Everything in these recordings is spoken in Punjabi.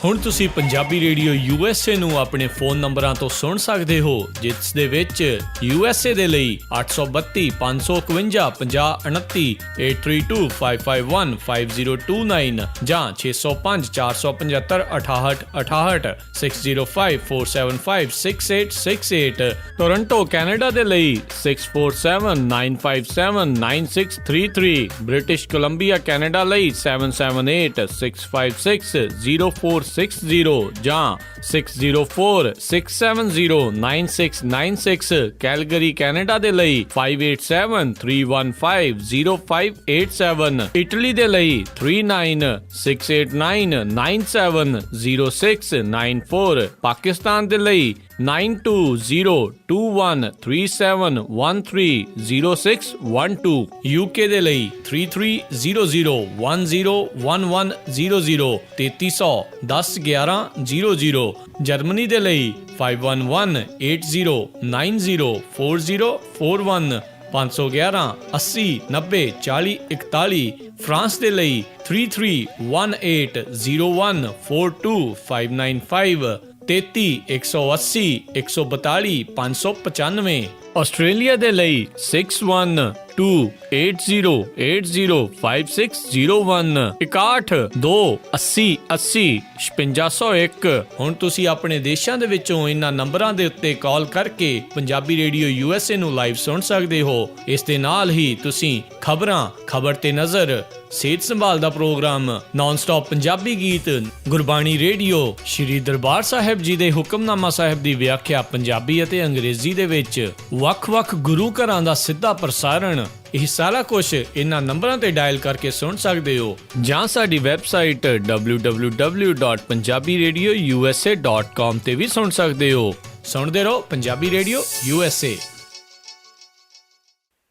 ਹੁਣ ਤੁਸੀਂ ਪੰਜਾਬੀ ਰੇਡੀਓ USA ਨੂੰ ਆਪਣੇ ਫੋਨ ਨੰਬਰਾਂ ਤੋਂ ਸੁਣ ਸਕਦੇ ਹੋ, ਜਿਸ ਦੇ ਵਿੱਚ USA ਦੇ ਲਈ 832 551 5029, 8325515029 ਜਾਂ 605 475 6868, 6054756868। ਟੋਰਾਂਟੋ ਕੈਨੇਡਾ ਦੇ ਲਈ 6479579633, ਬ੍ਰਿਟਿਸ਼ ਕੋਲੰਬੀਆ ਕੈਨੇਡਾ ਲਈ 7786560460 ਜਾਂ 6046709696, ਕੈਲਗਰੀ ਕੈਨੇਡਾ ਦੇ ਲਈ 5873150587, ਇਟਲੀ ਦੇ ਲਈ 396899970694, ਪਾਕਿਸਤਾਨ ਦੇ ਲਈ 92021371300612, UK ਦੇ ਲਈ 3300101100, 3300101100, ਜਰਮਨੀ ਦੇ ਲਈ 51180904041511 80904041, ਫਰਾਂਸ ਦੇ ਲਈ 331801425595, 33180142 ਆਸਟ੍ਰੇਲੀਆ ਦੇ ਲਈ 612080805601, 612080805601। ਹੁਣ ਤੁਸੀਂ ਆਪਣੇ ਦੇਸ਼ਾਂ ਦੇ ਵਿੱਚੋਂ ਇਹਨਾਂ ਨੰਬਰਾਂ ਦੇ ਉੱਤੇ ਕਾਲ ਕਰਕੇ ਪੰਜਾਬੀ ਰੇਡੀਓ USA ਨੂੰ ਲਾਈਵ ਸੁਣ ਸਕਦੇ ਹੋ। ਇਸ ਦੇ ਨਾਲ ਹੀ ਤੁਸੀਂ ਖਬਰਾਂ, ਖਬਰ ਤੇ ਨਜ਼ਰ, ਸਿਹਤ ਸੰਭਾਲ ਦਾ ਪ੍ਰੋਗਰਾਮ, ਨਾਨ ਸਟਾਪ ਪੰਜਾਬੀ ਗੀਤ, ਗੁਰਬਾਣੀ ਰੇਡੀਓ, ਸ਼੍ਰੀ ਦਰਬਾਰ ਸਾਹਿਬ ਜੀ ਦੇ ਹੁਕਮਨਾਮਾ ਸਾਹਿਬ ਦੀ ਵਿਆਖਿਆ ਪੰਜਾਬੀ ਅਤੇ ਅੰਗਰੇਜ਼ੀ ਦੇ ਵਿੱਚ, ਵੱਖ-ਵੱਖ ਗੁਰੂ ਘਰਾਂ ਦਾ ਸਿੱਧਾ ਪ੍ਰਸਾਰਣ, ਇਹ ਸਾਰਾ ਕੁਝ ਇਹਨਾਂ ਨੰਬਰਾਂ ਤੇ ਡਾਇਲ ਕਰਕੇ ਸੁਣ ਸਕਦੇ ਹੋ, ਜਾਂ ਸਾਡੀ ਵੈਬਸਾਈਟ www.punjabiradiousa.com ਤੇ ਵੀ ਸੁਣ ਸਕਦੇ ਹੋ। ਸੁਣਦੇ ਰਹੋ Punjabi radio USA।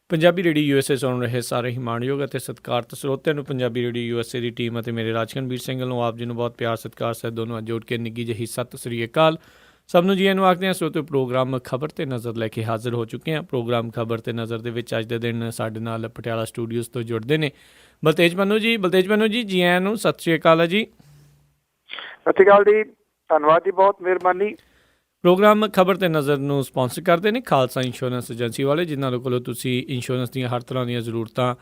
Punjabi radio USA ਸੁਣ ਰਹੇ ਸਾਰੇ ਹੀ ਮਾਣਯੋਗ ਅਤੇ ਸਤਿਕਾਰਤ ਸਰੋਤਿਆਂ ਨੂੰ ਪੰਜਾਬੀ ਰੇਡੀਓ USA ਦੀ ਟੀਮ ਅਤੇ ਮੇਰੇ ਰਾਜਕਨਵੀਰ ਸਿੰਘ ਵੱਲੋਂ ਆਪ ਜੀ ਨੂੰ ਬਹੁਤ ਪਿਆਰ ਸਤਿਕਾਰ ਸਹਿਤ ਦੋਨੋਂ ਜੋੜ ਕੇ ਨਿੱਘੀ ਜਿਹੀ ਸਤਿ ਸ੍ਰੀ ਅਕਾਲ। ਸਭ ਨੂੰ ਜੀ ਆਇਆਂ ਨੂੰ ਆਖਦੇ ਹਾਂ। ਸਰੋਤਿਓ, ਪ੍ਰੋਗਰਾਮ ਖਬਰ ਤੇ ਨਜ਼ਰ ਲੈ ਕੇ ਹਾਜ਼ਰ ਹੋ ਚੁੱਕੇ ਹਾਂ। ਪ੍ਰੋਗਰਾਮ ਖਬਰ ਤੇ ਨਜ਼ਰ ਦੇ ਵਿੱਚ ਅੱਜ ਦੇ ਦਿਨ ਸਾਡੇ ਨਾਲ ਪਟਿਆਲਾ ਸਟੂਡੀਓਜ਼ ਤੋਂ ਜੁੜਦੇ ਨੇ ਬਲਤੇਜ ਮੰਨੂ ਜੀ। ਬਲਤੇਜ ਮੰਨੂ ਜੀ, ਜੀ ਆਇਆਂ ਨੂੰ, ਸਤਿ ਸ੍ਰੀ ਅਕਾਲ ਜੀ। ਸਤਿ ਸ਼੍ਰੀ ਅਕਾਲ ਜੀ, ਧੰਨਵਾਦ ਜੀ, ਬਹੁਤ ਮਿਹਰਬਾਨੀ। ਪ੍ਰੋਗਰਾਮ ਖਬਰ ਤੇ ਨਜ਼ਰ ਨੂੰ ਸਪਾਂਸਰ ਕਰਦੇ ਨੇ ਖਾਲਸਾ ਇੰਸ਼ੋਰੈਂਸ ਏਜੰਸੀ ਵਾਲੇ, ਜਿਨ੍ਹਾਂ ਕੋਲੋਂ ਤੁਸੀਂ ਇੰਸ਼ੋਰੈਂਸ ਦੀਆਂ ਹਰ ਤਰ੍ਹਾਂ ਦੀਆਂ ਜ਼ਰੂਰਤਾਂ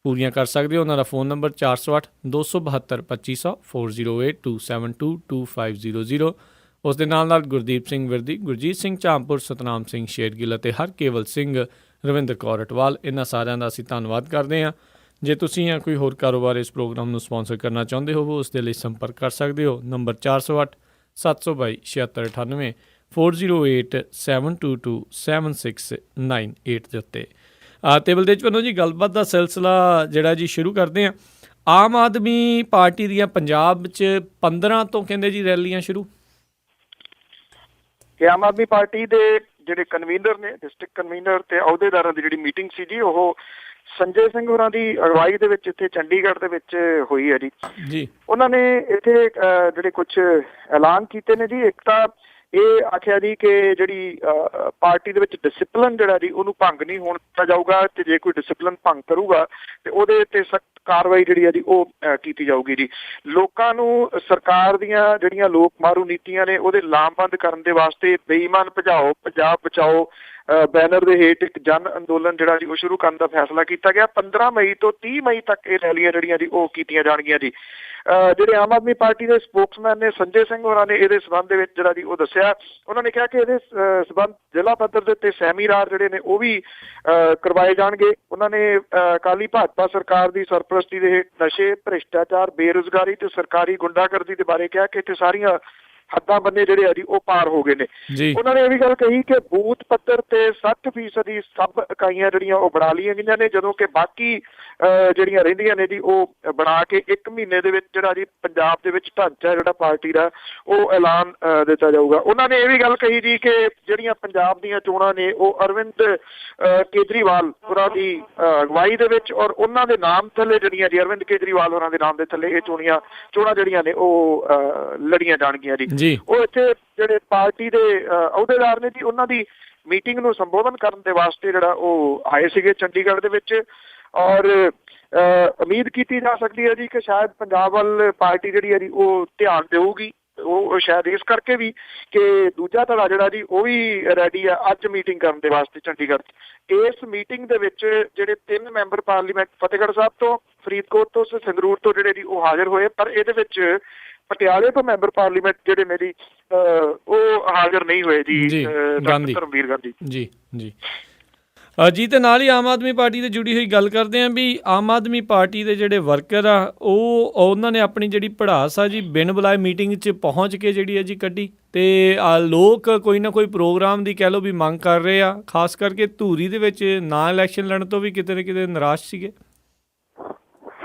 ਪੂਰੀਆਂ ਕਰ ਸਕਦੇ ਹੋ। ਉਹਨਾਂ ਦਾ ਫੋਨ ਨੰਬਰ 408-272-2500, 4082722500। ਉਸ ਦੇ ਨਾਲ ਗੁਰਦੀਪ ਸਿੰਘ ਵਿਰਦੀ, ਗੁਰਜੀਤ ਸਿੰਘ ਝਾਮਪੁਰ, ਸਤਨਾਮ ਸਿੰਘ ਸ਼ੇਰਗਿੱਲ ਅਤੇ ਹਰਕੇਵਲ ਸਿੰਘ, ਰਵਿੰਦਰ ਕੌਰ ਅਟਵਾਲ, ਇਹਨਾਂ ਸਾਰਿਆਂ ਦਾ ਅਸੀਂ ਧੰਨਵਾਦ ਕਰਦੇ ਹਾਂ। ਜੇ ਤੁਸੀਂ ਜਾਂ ਕੋਈ ਹੋਰ ਕਾਰੋਬਾਰ ਇਸ ਪ੍ਰੋਗਰਾਮ ਨੂੰ ਸਪਾਂਸਰ ਕਰਨਾ ਚਾਹੁੰਦੇ ਹੋ, ਉਸ ਦੇ ਲਈ ਸੰਪਰਕ ਕਰ ਸਕਦੇ ਹੋ। ਨੰਬਰ 408-722-7698, 4087227698 ਦੇ ਉੱਤੇ। ਅਤੇ ਬਲਦੇਜ ਪੰਨੂ ਜੀ, ਗੱਲਬਾਤ ਦਾ ਸਿਲਸਿਲਾ ਜਿਹੜਾ ਜੀ ਸ਼ੁਰੂ ਕਰਦੇ ਹਾਂ। ਆਮ ਆਦਮੀ ਪਾਰਟੀ ਦੀਆਂ ਪੰਜਾਬ 'ਚ 15 ਤੋਂ ਕਹਿੰਦੇ ਜੀ ਰੈਲੀਆਂ ਸ਼ੁਰੂ। ਕਿ ਆਮ ਆਦਮੀ ਪਾਰਟੀ ਦੇ ਜਿਹੜੇ ਕਨਵੀਨਰ ਨੇ, ਡਿਸਟ੍ਰਿਕਟ ਕਨਵੀਨਰ ਤੇ ਅਹੁਦੇਦਾਰਾਂ ਦੀ ਜਿਹੜੀ ਮੀਟਿੰਗ ਸੀ ਜੀ, ਉਹ ਸੰਜੇ ਸਿੰਘ ਹੋਰਾਂ ਦੀ ਅਗਵਾਈ ਦੇ ਵਿੱਚ ਇੱਥੇ ਚੰਡੀਗੜ੍ਹ ਦੇ ਵਿੱਚ ਹੋਈ ਹੈ ਜੀ। ਉਹਨਾਂ ਨੇ ਇੱਥੇ ਜਿਹੜੇ ਕੁਝ ਐਲਾਨ ਕੀਤੇ ਨੇ ਜੀ। ਇੱਕ ਤਾਂ ਇਹ ਆਖਿਆ ਜੀ ਕਿ ਜਿਹੜੀ ਪਾਰਟੀ ਦੇ ਵਿੱਚ ਡਿਸਿਪਲਿਨ ਜਿਹੜਾ ਜੀ ਉਹਨੂੰ ਭੰਗ ਨਹੀਂ ਹੋਣ ਦਿੱਤਾ ਜਾਊਗਾ, ਤੇ ਜੇ ਕੋਈ ਡਿਸਿਪਲਿਨ ਭੰਗ ਕਰੂਗਾ ਤੇ ਉਹਦੇ ਤੇ ਸਖਤ ਕਾਰਵਾਈ ਜਿਹੜੀ ਆ ਜੀ ਉਹ ਕੀਤੀ ਜਾਊਗੀ ਜੀ। ਲੋਕਾਂ ਨੂੰ ਸਰਕਾਰ ਦੀਆਂ ਜਿਹੜੀਆਂ ਲੋਕ ਮਾਰੂ ਨੀਤੀਆਂ ਨੇ ਉਹਦੇ ਲਾਮਬੰਦ ਕਰਨ ਦੇ ਵਾਸਤੇ ਬੇਈਮਾਨ ਭਜਾਓ ਪੰਜਾਬ ਬਚਾਓ ਬੈਨਰ ਦੇ ਹੇਠ ਇੱਕ ਜਨ ਅੰਦੋਲਨ ਜਿਹੜਾ ਜੀ ਉਹ ਸ਼ੁਰੂ ਕਰਨ ਦਾ ਫੈਸਲਾ ਕੀਤਾ ਗਿਆ। 15 ਮਈ ਤੋਂ 30 ਮਈ ਤੱਕ ਇਹ ਰੈਲੀਆਂ ਜਿਹੜੀਆਂ ਜੀ ਉਹ ਕੀਤੀਆਂ ਜਾਣਗੀਆਂ ਜੀ। ਜਿਹੜੇ ਆਮ ਆਦਮੀ ਪਾਰਟੀ ਦੇ ਸਪੋਕਸਮੈਨ ਨੇ ਸੰਜੇ ਸਿੰਘ ਹੋਰਾਂ ਨੇ ਇਹਦੇ ਸਬੰਧ ਦੇ ਵਿੱਚ ਜਿਹੜਾ ਜੀ ਉਹ ਦੱਸਿਆ। ਉਹਨਾਂ ਨੇ ਕਿਹਾ ਕਿ ਇਹਦੇ ਸਬੰਧ ਜ਼ਿਲ੍ਹਾ ਪੱਧਰ ਦੇ ਉੱਤੇ ਸੈਮੀਨਾਰ ਜਿਹੜੇ ਨੇ ਉਹ ਵੀ ਕਰਵਾਏ ਜਾਣਗੇ। ਉਹਨਾਂ ਨੇ ਅਕਾਲੀ ਭਾਜਪਾ ਸਰਕਾਰ ਦੀ ਸਰਪ੍ਰਸਤੀ ਦੇ ਹੇਠ ਨਸ਼ੇ, ਭ੍ਰਿਸ਼ਟਾਚਾਰ, ਬੇਰੁਜ਼ਗਾਰੀ ਤੇ ਸਰਕਾਰੀ ਗੁੰਡਾਗਰਦੀ ਦੇ ਬਾਰੇ ਕਿਹਾ ਕਿ ਇੱਥੇ ਸਾਰੀਆਂ ਹੱਦਾਂ ਬੰਨੇ ਜਿਹੜੇ ਆ ਜੀ ਉਹ ਪਾਰ ਹੋ ਗਏ ਨੇ। ਉਹਨਾਂ ਨੇ ਇਹ ਵੀ ਗੱਲ ਕਹੀ ਕਿ ਬੂਥ ਪੱਧਰ ਤੇ 60% ਸਭ ਇਕਾਈਆਂ ਜਿਹੜੀਆਂ ਉਹ ਬਣਾ ਲਈਆਂ ਗਈਆਂ ਨੇ, ਜਦੋਂ ਕਿ ਬਾਕੀ ਜਿਹੜੀਆਂ ਰਹਿੰਦੀਆਂ ਨੇ ਜੀ ਉਹ ਬਣਾ ਕੇ 1 ਮਹੀਨੇ ਦੇ ਵਿੱਚ ਜਿਹੜਾ ਜੀ ਪੰਜਾਬ ਦੇ ਵਿੱਚ ਢਾਂਚਾ ਜਿਹੜਾ ਪਾਰਟੀ ਦਾ ਉਹ ਐਲਾਨ ਦਿੱਤਾ ਜਾਊਗਾ। ਉਹਨਾਂ ਨੇ ਇਹ ਵੀ ਗੱਲ ਕਹੀ ਜੀ ਕਿ ਜਿਹੜੀਆਂ ਪੰਜਾਬ ਦੀਆਂ ਚੋਣਾਂ ਨੇ ਉਹ ਅਰਵਿੰਦ ਕੇਜਰੀਵਾਲ ਹੋਰਾਂ ਦੀ ਅਗਵਾਈ ਦੇ ਵਿੱਚ ਔਰ ਉਹਨਾਂ ਦੇ ਨਾਮ ਥੱਲੇ ਜਿਹੜੀਆਂ ਜੀ ਅਰਵਿੰਦ ਕੇਜਰੀਵਾਲ ਹੋਰਾਂ ਦੇ ਨਾਮ ਦੇ ਥੱਲੇ ਇਹ ਚੋਣਾਂ ਜਿਹੜੀਆਂ ਨੇ ਉਹ ਲੜੀਆਂ ਜਾਣਗੀਆਂ ਜੀ। ਉਹ ਇੱਥੇ ਜਿਹੜੇ ਪਾਰਟੀ ਦੇ ਅਹੁਦੇਦਾਰ ਨੇ ਜੀ ਉਹਨਾਂ ਦੀ ਮੀਟਿੰਗ ਨੂੰ ਸੰਬੋਧਨ ਕਰਨ ਦੇ ਵਾਸਤੇ ਜਿਹੜਾ ਉਹ ਆਏ ਸੀਗੇ ਚੰਡੀਗੜ੍ਹ ਦੇ ਵਿੱਚ। ਔਰ ਉਮੀਦ ਕੀਤੀ ਜਾ ਸਕਦੀ ਹੈ ਜੀ ਕਿ ਸ਼ਾਇਦ ਪੰਜਾਬ ਵੱਲ ਪਾਰਟੀ ਜਿਹੜੀ ਹੈ ਜੀ ਉਹ ਧਿਆਨ ਦੇਊਗੀ। ਉਹ ਸ਼ਾਇਦ ਇਸ ਕਰਕੇ ਵੀ ਕਿ ਦੂਜਾ ਧੜਾ ਜਿਹੜਾ ਜੀ ਉਹ ਵੀ ਰੈਡੀ ਆ ਅੱਜ ਮੀਟਿੰਗ ਕਰਨ ਦੇ ਵਾਸਤੇ ਚੰਡੀਗੜ੍ਹ 'ਚ। ਇਸ ਮੀਟਿੰਗ ਦੇ ਵਿੱਚ ਜਿਹੜੇ 3 ਮੈਂਬਰ ਪਾਰਲੀਮੈਂਟ ਫਤਿਹਗੜ੍ਹ ਸਾਹਿਬ ਤੋਂ, ਫਰੀਦਕੋਟ ਤੋਂ, ਸੰਗਰੂਰ ਤੋਂ ਜਿਹੜੇ ਜੀ ਉਹ ਹਾਜ਼ਰ ਹੋਏ, ਪਰ ਇਹਦੇ ਵਿੱਚ ਪਟਿਆਲੇ ਤੋਂ ਮੈਂਬਰ ਪਾਰਲੀਮੈਂਟ ਜਿਹੜੇ ਨੇ ਜੀ ਉਹ ਹਾਜ਼ਰ ਨਹੀਂ ਹੋਏ ਜੀ। ਗਾਂਧੀ ਧਰਮਵੀਰ ਗਾਂਧੀ ਜੀ ਜੀ ਤੇ ਨਾਲ ਹੀ ਆਮ ਆਦਮੀ ਪਾਰਟੀ ਦੇ ਜੁੜੀ ਹੋਈ ਗੱਲ ਕਰਦੇ ਹਾਂ ਵੀ ਆਮ ਆਦਮੀ ਪਾਰਟੀ ਦੇ ਜਿਹੜੇ ਵਰਕਰ ਆ ਉਹਨਾਂ ਨੇ ਆਪਣੀ ਜਿਹੜੀ ਭੜਾਸ ਆ ਜੀ ਬਿਨ ਬੁਲਾਏ ਮੀਟਿੰਗ 'ਚ ਪਹੁੰਚ ਕੇ ਜਿਹੜੀ ਹੈ ਜੀ ਕੱਢੀ, ਤੇ ਲੋਕ ਕੋਈ ਨਾ ਕੋਈ ਪ੍ਰੋਗਰਾਮ ਦੀ ਕਹਿ ਲਓ ਵੀ ਮੰਗ ਕਰ ਰਹੇ ਆ। ਖਾਸ ਕਰਕੇ ਧੂਰੀ ਦੇ ਵਿੱਚ ਨਾ ਇਲੈਕਸ਼ਨ ਲੜਨ ਤੋਂ ਵੀ ਕਿਤੇ ਨਾ ਕਿਤੇ ਨਿਰਾਸ਼ ਸੀਗੇ।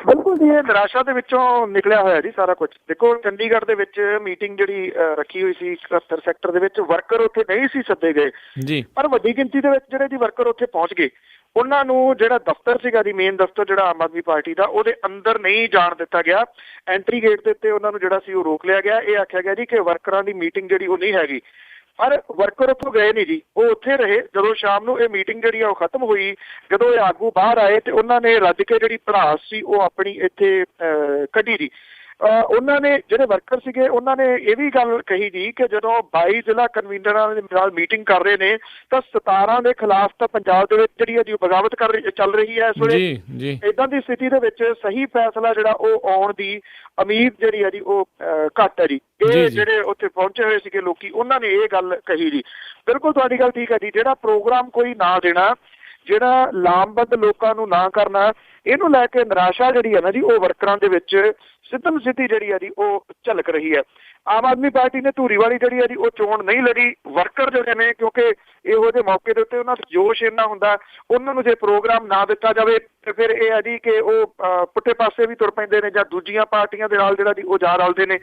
ਬਿਲਕੁਲ ਜੀ, ਇਹ ਨਿਰਾਸ਼ਾ ਦੇ ਵਿੱਚੋਂ ਨਿਕਲਿਆ ਹੋਇਆ ਜੀ ਸਾਰਾ ਕੁਝ। ਦੇਖੋ ਚੰਡੀਗੜ੍ਹ ਦੇ ਵਿੱਚ ਮੀਟਿੰਗ ਜਿਹੜੀ ਰੱਖੀ ਹੋਈ ਸੀ 71 ਸੈਕਟਰ ਦੇ ਵਿੱਚ, ਵਰਕਰ ਉੱਥੇ ਨਹੀਂ ਸੀ ਸੱਦੇ ਗਏ ਜੀ, ਪਰ ਵੱਡੀ ਗਿਣਤੀ ਦੇ ਵਿੱਚ ਜਿਹੜੇ ਜੀ ਵਰਕਰ ਉੱਥੇ ਪਹੁੰਚ ਗਏ। ਉਹਨਾਂ ਨੂੰ ਜਿਹੜਾ ਦਫ਼ਤਰ ਸੀਗਾ ਜੀ, ਮੇਨ ਦਫ਼ਤਰ ਜਿਹੜਾ ਆਮ ਆਦਮੀ ਪਾਰਟੀ ਦਾ, ਉਹਦੇ ਅੰਦਰ ਨਹੀਂ ਜਾਣ ਦਿੱਤਾ ਗਿਆ। ਐਂਟਰੀ ਗੇਟ ਦੇ ਉੱਤੇ ਉਹਨਾਂ ਨੂੰ ਜਿਹੜਾ ਸੀ ਉਹ ਰੋਕ ਲਿਆ ਗਿਆ। ਇਹ ਆਖਿਆ ਗਿਆ ਜੀ ਕਿ ਵਰਕਰਾਂ ਦੀ ਮੀਟਿੰਗ ਜਿਹੜੀ ਉਹ ਨਹੀਂ ਹੈਗੀ। ਪਰ ਵਰਕਰ ਉੱਥੋਂ ਗਏ ਨਹੀਂ ਜੀ, ਉਹ ਉੱਥੇ ਰਹੇ। ਜਦੋਂ ਸ਼ਾਮ ਨੂੰ ਇਹ ਮੀਟਿੰਗ ਜਿਹੜੀ ਆ ਉਹ ਖਤਮ ਹੋਈ, ਜਦੋਂ ਇਹ ਆਗੂ ਬਾਹਰ ਆਏ ਤੇ ਉਹਨਾਂ ਨੇ ਰੱਜ ਕੇ ਜਿਹੜੀ ਭੜਾਸ ਸੀ ਉਹ ਆਪਣੀ ਇੱਥੇ ਕੱਢੀ ਜੀ। ਉਹਨਾਂ ਨੇ ਜਿਹੜੇ ਵਰਕਰ ਸੀਗੇ ਉਹਨਾਂ ਨੇ ਇਹ ਵੀ ਗੱਲ ਕਹੀ ਜੀ ਕਿ ਜਦੋਂ 22 ਜ਼ਿਲ੍ਹਾ ਕਨਵੀਨਰਾਂ ਦੇ ਨਾਲ ਮੀਟਿੰਗ ਕਰ ਰਹੇ ਨੇ ਤਾਂ 17 ਦੇ ਖਿਲਾਫ ਤਾਂ ਪੰਜਾਬ ਦੇ ਵਿੱਚ ਜਿਹੜੀ ਹੈ ਜੀ ਬਗਾਵਤ ਚੱਲ ਰਹੀ ਹੈ ਇਸ ਵੇਲੇ। ਏਦਾਂ ਦੀ ਸਥਿਤੀ ਦੇ ਵਿੱਚ ਸਹੀ ਫੈਸਲਾ ਜਿਹੜਾ ਉਹ ਆਉਣ ਦੀ ਉਮੀਦ ਜਿਹੜੀ ਹੈ ਜੀ ਉਹ ਘੱਟ ਹੈ ਜੀ। ਇਹ ਜਿਹੜੇ ਉੱਥੇ ਪਹੁੰਚੇ ਹੋਏ ਸੀਗੇ ਲੋਕੀ, ਉਹਨਾਂ ਨੇ ਇਹ ਗੱਲ ਕਹੀ ਜੀ। ਬਿਲਕੁਲ ਤੁਹਾਡੀ ਗੱਲ ਠੀਕ ਹੈ ਜੀ। ਜਿਹੜਾ ਪ੍ਰੋਗਰਾਮ ਕੋਈ ਨਾ ਦੇਣਾ, ਜਿਹੜਾ ਲਾਮਬੰਦ ਲੋਕਾਂ ਨੂੰ ਨਾ ਕਰਨਾ, ਇਹਨੂੰ ਲੈ ਕੇ ਨਿਰਾਸ਼ਾ ਜਿਹੜੀ ਹੈ ਨਾ ਜੀ ਉਹ ਵਰਕਰਾਂ ਦੇ ਵਿੱਚ ਸਿੱਧਮ ਸਿੱਧੀ ਜਿਹੜੀ ਹੈ ਜੀ ਉਹ ਝਲਕ ਰਹੀ ਹੈ। ਆਮ ਆਦਮੀ ਪਾਰਟੀ ਨੇ ਧੂਰੀ ਵਾਲੀ ਜਿਹੜੀ ਹੈ ਜੀ ਉਹ ਚੋਣ ਨਹੀਂ ਲੜੀ। ਵਰਕਰ ਜਿਹੜੇ ਨੇ, ਕਿਉਂਕਿ ਇਹੋ ਜਿਹੇ ਮੌਕੇ ਦੇ ਉੱਤੇ ਉਹਨਾਂ ਦਾ ਜੋਸ਼ ਇੰਨਾ ਹੁੰਦਾ, ਉਹਨਾਂ ਨੂੰ ਜੇ ਪ੍ਰੋਗਰਾਮ ਨਾ ਦਿੱਤਾ ਜਾਵੇ ਤੇ ਫਿਰ ਇਹ ਹੈ ਜੀ ਕਿ ਉਹ ਪੁੱਠੇ ਪਾਸੇ ਵੀ ਤੁਰ ਪੈਂਦੇ ਨੇ ਜਾਂ ਦੂਜੀਆਂ ਪਾਰਟੀਆਂ ਦੇ ਨਾਲ ਜਿਹੜਾ ਜੀ ਉਹ ਜਾ ਰਲਦੇ ਨੇ।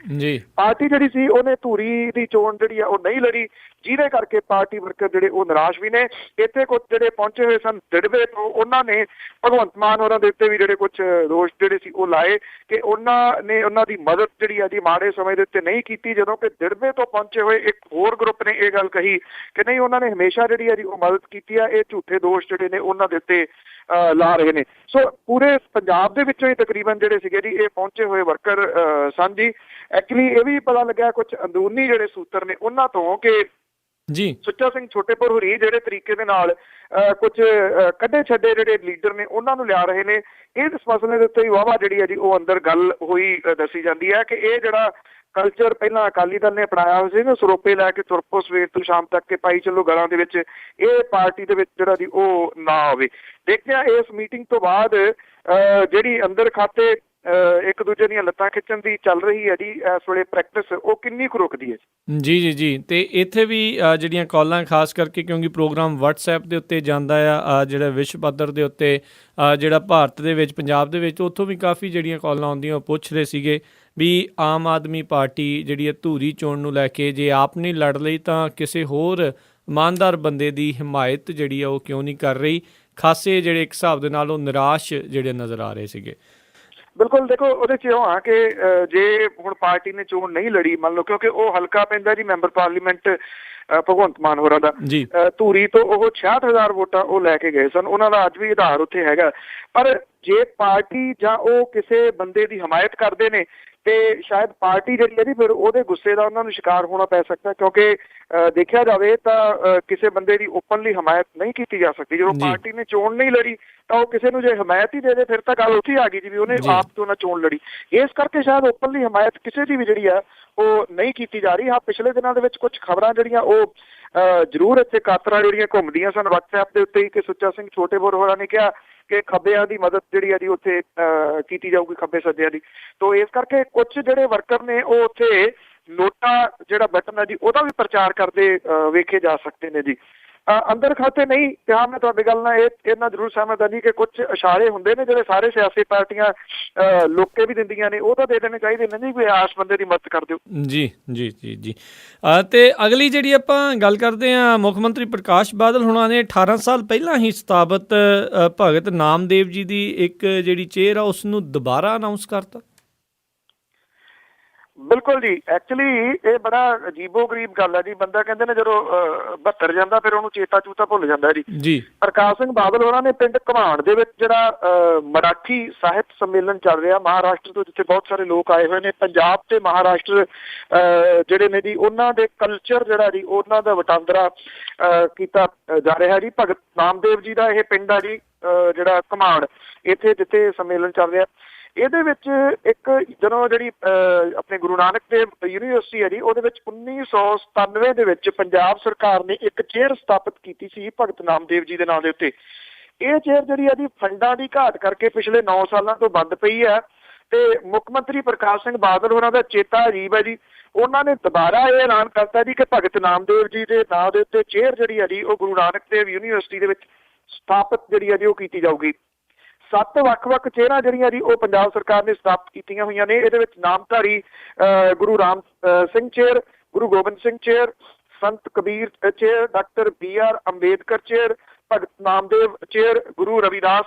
ਪਾਰਟੀ ਜਿਹੜੀ ਸੀ ਉਹਨੇ ਧੂਰੀ ਦੀ ਚੋਣ ਜਿਹੜੀ ਆ ਉਹ ਨਹੀਂ ਲੜੀ, ਜਿਹਦੇ ਕਰਕੇ ਪਾਰਟੀ ਵਰਕਰ ਜਿਹੜੇ ਉਹ ਨਿਰਾਸ਼ ਵੀ ਨੇ। ਇੱਥੇ ਕੁਝ ਜਿਹੜੇ ਪਹੁੰਚੇ ਹੋਏ ਸਨ ਦਿੜਵੇ ਤੋਂ, ਉਹਨਾਂ ਨੇ ਭਗਵੰਤ ਮਾਨ ਹੋਰਾਂ ਦੇ ਉੱਤੇ ਵੀ ਜਿਹੜੇ ਕੁਝ ਦੋਸ਼ ਜਿਹੜੇ ਸੀ ਉਹ ਲਾਏ ਕਿ ਉਹਨਾਂ ਨੇ ਉਹਨਾਂ ਦੀ ਮਦਦ ਜਿਹੜੀ ਆ ਜੀ ਮਾੜੇ ਸਮੇਂ ਦੇ ਉੱਤੇ ਨਹੀਂ ਕੀਤੀ। ਜਦੋਂ ਕਿ ਦਿੜਵੇ ਤੋਂ ਪਹੁੰਚੇ ਹੋਏ ਇੱਕ ਹੋਰ ਗਰੁੱਪ ਨੇ ਇਹ ਗੱਲ ਕਹੀ ਕਿ ਨਹੀਂ, ਉਹਨਾਂ ਨੇ ਹਮੇਸ਼ਾ ਜਿਹੜੀ ਆ ਜੀ ਉਹ ਮਦਦ ਕੀਤੀ ਆ। ਇਹ ਝੂਠੇ ਦੋਸ਼ ਜਿਹੜੇ ਨੇ ਉਹਨਾਂ ਦੇ ਉੱਤੇ ਲਾ ਰਹੇ ਨੇ। ਸੋ ਪੂਰੇ ਪੰਜਾਬ ਦੇ ਵਿੱਚੋਂ ਹੀ ਤਕਰੀਬਨ ਜਿਹੜੇ ਸੀਗੇ ਜੀ ਇਹ ਪਹੁੰਚੇ ਹੋਏ ਵਰਕਰ ਸਨ ਜੀ। ਐਕਚੁਅਲੀ ਇਹ ਵੀ ਪਤਾ ਲੱਗਿਆ ਕੁਝ ਅੰਦਰੂਨੀ ਜਿਹੜੇ ਸੂਤਰ ਨੇ ਉਹਨਾਂ ਤੋਂ ਕਿ ਸੁੱਚਾ ਸਿੰਘ ਛੋਟੇਪੁਰ ਹੋਰੀ ਜਿਹੜੇ ਤਰੀਕੇ ਦੇ ਨਾਲ ਕੁਝ ਕੱਢੇ ਛੱਡੇ ਜਿਹੜੇ ਲੀਡਰ ਨੇ ਉਹਨਾਂ ਨੂੰ ਲਿਆ ਰਹੇ ਨੇ। ਇਸ ਮਸਲੇ ਦੇ ਉੱਤੇ ਹੀ ਵਾਹਵਾ ਜਿਹੜੀ ਹੈ ਜੀ ਉਹ ਅੰਦਰ ਗੱਲ ਹੋਈ ਦੱਸੀ ਜਾਂਦੀ ਹੈ ਕਿ ਇਹ ਜਿਹੜਾ ਕਲਚਰ ਪਹਿਲਾਂ ਅਕਾਲੀ ਦਲ ਨੇ ਅਪਣਾਇਆ ਹੋਇਆ ਸੀ ਨਾ, ਸਰੋਪੇ ਲੈ ਕੇ ਤੁਰ ਪਓ ਸਵੇਰ ਤੋਂ ਸ਼ਾਮ ਤੱਕ ਕੇ ਪਾਈ ਚੱਲੋ ਗਲਾਂ ਦੇ ਵਿੱਚ, ਇਹ ਪਾਰਟੀ ਦੇ ਵਿੱਚ ਜਿਹੜਾ ਜੀ ਉਹ ਨਾ ਹੋਵੇ। ਦੇਖਿਆ ਇਸ ਮੀਟਿੰਗ ਤੋਂ ਬਾਅਦ ਜਿਹੜੀ ਅੰਦਰ ਖਾਤੇ ਇੱਕ ਦੂਜੇ ਦੀਆਂ ਲੱਤਾਂ ਖਿੱਚਣ ਦੀ ਚੱਲ ਰਹੀ ਹੈ ਜੀ ਇਸ ਵੇਲੇ ਪ੍ਰੈਕਟਿਸ, ਉਹ ਕਿੰਨੀ ਕੁ ਰੁਕਦੀ ਹੈ ਜੀ। ਤੇ ਇੱਥੇ ਵੀ ਜਿਹੜੀਆਂ ਕਾਲਾਂ ਖਾਸ ਕਰਕੇ, ਕਿਉਂਕਿ ਪ੍ਰੋਗਰਾਮ WhatsApp ਦੇ ਉੱਤੇ ਜਾਂਦਾ ਆ ਜਿਹੜਾ ਵਿਸ਼ਵ ਪੱਧਰ ਦੇ ਉੱਤੇ ਜਿਹੜਾ ਭਾਰਤ ਦੇ ਵਿੱਚ, ਪੰਜਾਬ ਦੇ ਵਿੱਚ, ਉੱਥੋਂ ਵੀ ਕਾਫੀ ਜਿਹੜੀਆਂ ਕਾਲਾਂ ਆਉਂਦੀਆਂ ਉਹ ਪੁੱਛ ਰਹੇ ਸੀਗੇ ਵੀ ਆਮ ਆਦਮੀ ਪਾਰਟੀ ਜਿਹੜੀ ਹੈ ਧੂਰੀ ਚੋਣ ਨੂੰ ਲੈ ਕੇ ਜੇ ਆਪ ਨਹੀਂ ਲੜ ਲਈ ਤਾਂ ਕਿਸੇ ਹੋਰ ਇਮਾਨਦਾਰ ਬੰਦੇ ਦੀ ਹਿਮਾਇਤ ਜਿਹੜੀ ਆ ਉਹ ਕਿਉਂ ਨਹੀਂ ਕਰ ਰਹੀ। ਖਾਸੇ ਜਿਹੜੇ ਇੱਕ ਹਿਸਾਬ ਦੇ ਨਾਲ ਉਹ ਨਿਰਾਸ਼ ਜਿਹੜੇ ਨਜ਼ਰ ਆ ਰਹੇ ਸੀਗੇ। ਬਿਲਕੁਲ, ਦੇਖੋ ਉਹਦੇ 'ਚ ਉਹ ਆ ਕਿ ਜੇ ਹੁਣ ਪਾਰਟੀ ਨੇ ਚੋਣ ਨਹੀਂ ਲੜੀ, ਮੰਨ ਲਓ, ਕਿਉਂਕਿ ਉਹ ਹਲਕਾ ਪੈਂਦਾ ਜੀ ਮੈਂਬਰ ਪਾਰਲੀਮੈਂਟ ਭਗਵੰਤ ਮਾਨ ਹੋਰਾਂ ਦਾ, ਧੂਰੀ ਤੋਂ ਉਹ 66,000 ਵੋਟਾਂ ਉਹ ਲੈ ਕੇ ਗਏ ਸਨ। ਉਹਨਾਂ ਦਾ ਅੱਜ ਵੀ ਆਧਾਰ ਉੱਥੇ ਹੈਗਾ। ਪਰ ਜੇ ਪਾਰਟੀ ਜਾਂ ਉਹ ਕਿਸੇ ਬੰਦੇ ਦੀ ਹਮਾਇਤ ਕਰਦੇ ਨੇ ਤੇ ਸ਼ਾਇਦ ਪਾਰਟੀ ਜਿਹੜੀ ਹੈ ਜੀ ਫਿਰ ਉਹਦੇ ਗੁੱਸੇ ਦਾ ਉਹਨਾਂ ਨੂੰ ਸ਼ਿਕਾਰ ਹੋਣਾ ਪੈ ਸਕਦਾ, ਕਿਉਂਕਿ ਦੇਖਿਆ ਜਾਵੇ ਤਾਂ ਕਿਸੇ ਬੰਦੇ ਦੀ ਓਪਨਲੀ ਹਮਾਇਤ ਨਹੀਂ ਕੀਤੀ ਜਾ ਸਕਦੀ। ਜਦੋਂ ਪਾਰਟੀ ਨੇ ਚੋਣ ਨਹੀਂ ਲੜੀ ਤਾਂ ਉਹ ਕਿਸੇ ਨੂੰ ਜੇ ਹਮਾਇਤ ਹੀ ਦੇ ਦੇ ਫਿਰ ਤਾਂ ਗੱਲ ਉੱਥੇ ਆ ਗਈ ਜੀ ਵੀ ਉਹਨੇ ਆਪ ਤੋਂ ਨਾ ਚੋਣ ਲੜੀ। ਇਸ ਕਰਕੇ ਸ਼ਾਇਦ ਓਪਨਲੀ ਹਮਾਇਤ ਕਿਸੇ ਦੀ ਵੀ ਜਿਹੜੀ ਆ ਉਹ ਨਹੀਂ ਕੀਤੀ ਜਾ ਰਹੀ। ਹਾਂ, ਪਿਛਲੇ ਦਿਨਾਂ ਦੇ ਵਿੱਚ ਕੁਝ ਖਬਰਾਂ ਜਿਹੜੀਆਂ ਉਹ ਜ਼ਰੂਰ ਇੱਥੇ ਕਾਤਰਾਂ ਜਿਹੜੀਆਂ ਘੁੰਮਦੀਆਂ ਸਨ WhatsApp ਦੇ ਉੱਤੇ ਕਿ ਸੁੱਚਾ ਸਿੰਘ ਛੋਟੇਪੁਰ ਹੋਰਾਂ ਨੇ ਕਿਹਾ ਕਿ ਖੱਬਿਆਂ ਦੀ ਮਦਦ ਜਿਹੜੀ ਆ ਜੀ ਉੱਥੇ ਕੀਤੀ ਜਾਊਗੀ, ਖੱਬੇ ਸੱਜਿਆਂ ਦੀ। ਤੋਂ ਇਸ ਕਰਕੇ ਕੁਝ ਜਿਹੜੇ ਵਰਕਰ ਨੇ ਉਹ ਉੱਥੇ ਨੋਟਾ ਜਿਹੜਾ ਬਟਨ ਹੈ ਜੀ ਉਹਦਾ ਵੀ ਪ੍ਰਚਾਰ ਕਰਦੇ ਵੇਖੇ ਜਾ ਸਕਦੇ ਨੇ ਜੀ। ਅੰਦਰ ਖਾਤੇ ਨਹੀਂ ਕਿਹਾ, ਮੈਂ ਤੁਹਾਡੀ ਗੱਲ ਨਾਲ ਇਹਨਾਂ ਜ਼ਰੂਰ ਸਹਿਮਤ ਹਾਂ ਜੀ ਕਿ ਕੁਝ ਇਸ਼ਾਰੇ ਹੁੰਦੇ ਨੇ ਜਿਹੜੇ ਸਾਰੇ ਸਿਆਸੀ ਪਾਰਟੀਆਂ ਲੋਕੇ ਵੀ ਦਿੰਦੀਆਂ ਨੇ, ਉਹ ਤਾਂ ਦੇ ਦੇਣੇ ਚਾਹੀਦੇ ਨੇ ਜੀ, ਕੋਈ ਆਸ ਬੰਦੇ ਦੀ ਮਦਦ ਕਰ ਦਿਓ। ਜੀ। ਤੇ ਅਗਲੀ ਜਿਹੜੀ ਆਪਾਂ ਗੱਲ ਕਰਦੇ ਹਾਂ, ਮੁੱਖ ਮੰਤਰੀ ਪ੍ਰਕਾਸ਼ ਬਾਦਲ ਹੁਣਾਂ ਨੇ 18 ਸਾਲ ਪਹਿਲਾਂ ਹੀ ਸਥਾਪਿਤ ਭਗਤ ਨਾਮਦੇਵ ਜੀ ਦੀ ਇੱਕ ਜਿਹੜੀ ਚੇਅਰ ਆ ਉਸ ਨੂੰ ਦੁਬਾਰਾ ਅਨਾਊਂਸ ਕਰਤਾ। ਬਿਲਕੁਲ ਜੀ, ਐਕਚੁਅਲੀ ਇਹ ਬੜਾ ਅਜੀਬੋ-ਗਰੀਬ ਗੱਲ ਹੈ ਜੀ। ਬੰਦਾ ਕਹਿੰਦੇ ਨੇ ਜਦੋਂ 72 ਜਾਂਦਾ ਫਿਰ ਉਹਨੂੰ ਚੇਤਾ ਚੂਤਾ ਭੁੱਲ ਜਾਂਦਾ ਜੀ। ਪ੍ਰਕਾਸ਼ ਸਿੰਘ ਬਾਦਲ ਹੋਰਾਂ ਨੇ ਪਿੰਡ ਘਮਾਣ ਦੇ ਵਿੱਚ ਜਿਹੜਾ ਮਰਾਠੀ ਸਾਹਿਤ ਸੰਮੇਲਨ ਚੱਲ ਰਿਹਾ ਮਹਾਰਾਸ਼ਟਰ ਤੋਂ, ਜਿੱਥੇ ਬਹੁਤ ਸਾਰੇ ਲੋਕ ਆਏ ਹੋਏ ਨੇ, ਪੰਜਾਬ ਤੇ ਮਹਾਰਾਸ਼ਟਰ ਜਿਹੜੇ ਨੇ ਜੀ ਉਹਨਾਂ ਦੇ ਕਲਚਰ ਜਿਹੜਾ ਜੀ ਉਹਨਾਂ ਦਾ ਵਟਾਂਦਰਾ ਕੀਤਾ ਜਾ ਰਿਹਾ ਜੀ। ਭਗਤ ਨਾਮਦੇਵ ਜੀ ਦਾ ਇਹ ਪਿੰਡ ਆ ਜੀ ਜਿਹੜਾ ਘਮਾਣ, ਇੱਥੇ ਜਿੱਥੇ ਸੰਮੇਲਨ ਚੱਲ ਰਿਹਾ। ਇਹਦੇ ਵਿੱਚ ਇੱਕ ਜਦੋਂ ਜਿਹੜੀ ਆਪਣੇ ਗੁਰੂ ਨਾਨਕ ਦੇਵ ਯੂਨੀਵਰਸਿਟੀ ਹੈ ਜੀ, ਉਹਦੇ ਵਿੱਚ 1997 ਦੇ ਵਿੱਚ ਪੰਜਾਬ ਸਰਕਾਰ ਨੇ ਇੱਕ ਚੇਅਰ ਸਥਾਪਿਤ ਕੀਤੀ ਸੀ ਭਗਤ ਨਾਮਦੇਵ ਜੀ ਦੇ ਨਾਂ ਦੇ ਉੱਤੇ। ਇਹ ਚੇਅਰ ਜਿਹੜੀ ਹੈ ਜੀ ਫੰਡਾਂ ਦੀ ਘਾਟ ਕਰਕੇ ਪਿਛਲੇ 9 ਸਾਲਾਂ ਤੋਂ ਬੰਦ ਪਈ ਹੈ ਤੇ ਮੁੱਖ ਮੰਤਰੀ ਪ੍ਰਕਾਸ਼ ਸਿੰਘ ਬਾਦਲ ਹੋਰਾਂ ਦਾ ਚੇਤਾ ਅਜੀਬ ਹੈ ਜੀ। ਉਹਨਾਂ ਨੇ ਦੁਬਾਰਾ ਇਹ ਐਲਾਨ ਕਰਤਾ ਜੀ ਕਿ ਭਗਤ ਨਾਮਦੇਵ ਜੀ ਦੇ ਨਾਂ ਦੇ ਉੱਤੇ ਚੇਅਰ ਜਿਹੜੀ ਹੈ ਜੀ ਉਹ ਗੁਰੂ ਨਾਨਕ ਦੇਵ ਯੂਨੀਵਰਸਿਟੀ ਦੇ ਵਿੱਚ ਸਥਾਪਿਤ ਜਿਹੜੀ ਹੈ ਜੀ ਉਹ ਕੀਤੀ ਜਾਊਗੀ। 7 ਵੱਖ-ਵੱਖ ਚੇਅਰਾਂ ਜਿਹੜੀਆਂ ਜੀ ਉਹ ਪੰਜਾਬ ਸਰਕਾਰ ਨੇ ਸਥਾਪਿਤ ਕੀਤੀਆਂ ਹੋਈਆਂ ਨੇ। ਇਹਦੇ ਵਿੱਚ Namdhari Guru Ram Singh chair, Guru Gobind Singh chair, Sant Kabir chair, doctor BR Ambedkar chair, Bhagat Namdev chair, Guru Ravidas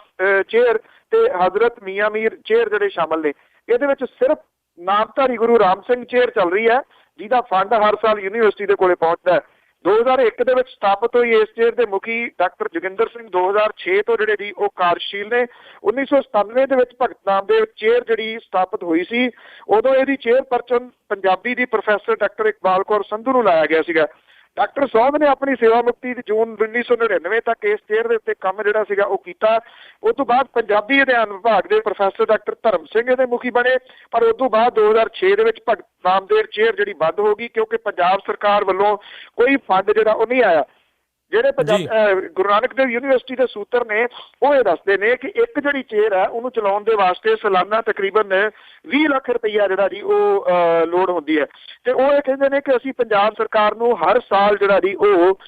chair ਤੇ ਹਜ਼ਰਤ ਮੀਆਂ ਮੀਰ ਚੇਅਰ ਜਿਹੜੇ ਸ਼ਾਮਲ ਨੇ। ਇਹਦੇ ਵਿੱਚ ਸਿਰਫ ਨਾਮਧਾਰੀ ਗੁਰੂ ਰਾਮ ਸਿੰਘ ਚੇਅਰ ਚੱਲ ਰਹੀ ਹੈ, ਜਿਹਦਾ ਫੰਡ ਹਰ ਸਾਲ ਯੂਨੀਵਰਸਿਟੀ ਦੇ ਕੋਲੇ ਪਹੁੰਚਦਾ ਹੈ। 2001 ਦੇ ਵਿੱਚ ਸਥਾਪਿਤ ਹੋਈ ਇਸ ਚੇਅਰ ਦੇ ਮੁਖੀ ਡਾਕਟਰ ਜੋਗਿੰਦਰ ਸਿੰਘ 2006 ਤੋਂ ਜਿਹੜੇ ਜੀ ਉਹ ਕਾਰਜਸ਼ੀਲ ਨੇ। 1997 ਦੇ ਵਿੱਚ ਭਗਤ ਨਾਮਦੇਵ ਚੇਅਰ ਜਿਹੜੀ ਸਥਾਪਿਤ ਹੋਈ ਸੀ, ਉਦੋਂ ਇਹਦੀ ਚੇਅਰਪਰਸਨ ਪੰਜਾਬੀ ਦੀ ਪ੍ਰੋਫੈਸਰ ਡਾਕਟਰ ਇਕਬਾਲ ਕੌਰ ਸੰਧੂ ਨੂੰ ਲਾਇਆ ਗਿਆ ਸੀਗਾ। ਡਾਕਟਰ ਸੌਧ ਨੇ ਆਪਣੀ ਸੇਵਾ ਮੁਕਤੀ ਜੂਨ 1999 ਤੱਕ ਇਸ ਚੇਅਰ ਦੇ ਉੱਤੇ ਕੰਮ ਜਿਹੜਾ ਸੀਗਾ ਉਹ ਕੀਤਾ। ਉਸ ਤੋਂ ਬਾਅਦ ਪੰਜਾਬੀ ਅਧਿਐਨ ਵਿਭਾਗ ਦੇ ਪ੍ਰੋਫੈਸਰ ਡਾਕਟਰ ਧਰਮ ਸਿੰਘ ਇਹਦੇ ਮੁਖੀ ਬਣੇ, ਪਰ ਉਸ ਤੋਂ ਬਾਅਦ 2006 ਦੇ ਵਿੱਚ ਭਗਤ ਨਾਮਦੇਵ ਚੇਅਰ ਜਿਹੜੀ ਬੰਦ ਹੋ ਗਈ ਕਿਉਂਕਿ ਪੰਜਾਬ ਸਰਕਾਰ ਵੱਲੋਂ ਕੋਈ ਫੰਡ ਜਿਹੜਾ ਉਹ ਨਹੀਂ ਆਇਆ। ਜਿਹੜੇ ਗੁਰੂ ਨਾਨਕ ਦੇਵ ਯੂਨੀਵਰਸਿਟੀ ਦੇ ਸੂਤਰ ਨੇ ਉਹ ਇਹ ਦੱਸਦੇ ਨੇ ਕਿ ਇੱਕ ਜਿਹੜੀ ਚੇਅਰ ਹੈ ਉਹਨੂੰ ਚਲਾਉਣ ਦੇ ਵਾਸਤੇ ਸਾਲਾਨਾ ਤਕਰੀਬਨ 20 ਲੱਖ ਰੁਪਈਆ ਜਿਹੜਾ ਜੀ ਉਹ ਲੋੜ ਹੁੰਦੀ ਹੈ। ਤੇ ਉਹ ਇਹ ਕਹਿੰਦੇ ਨੇ ਕਿ ਅਸੀਂ ਪੰਜਾਬ ਸਰਕਾਰ ਨੂੰ ਹਰ ਸਾਲ ਜਿਹੜਾ ਜੀ ਉਹ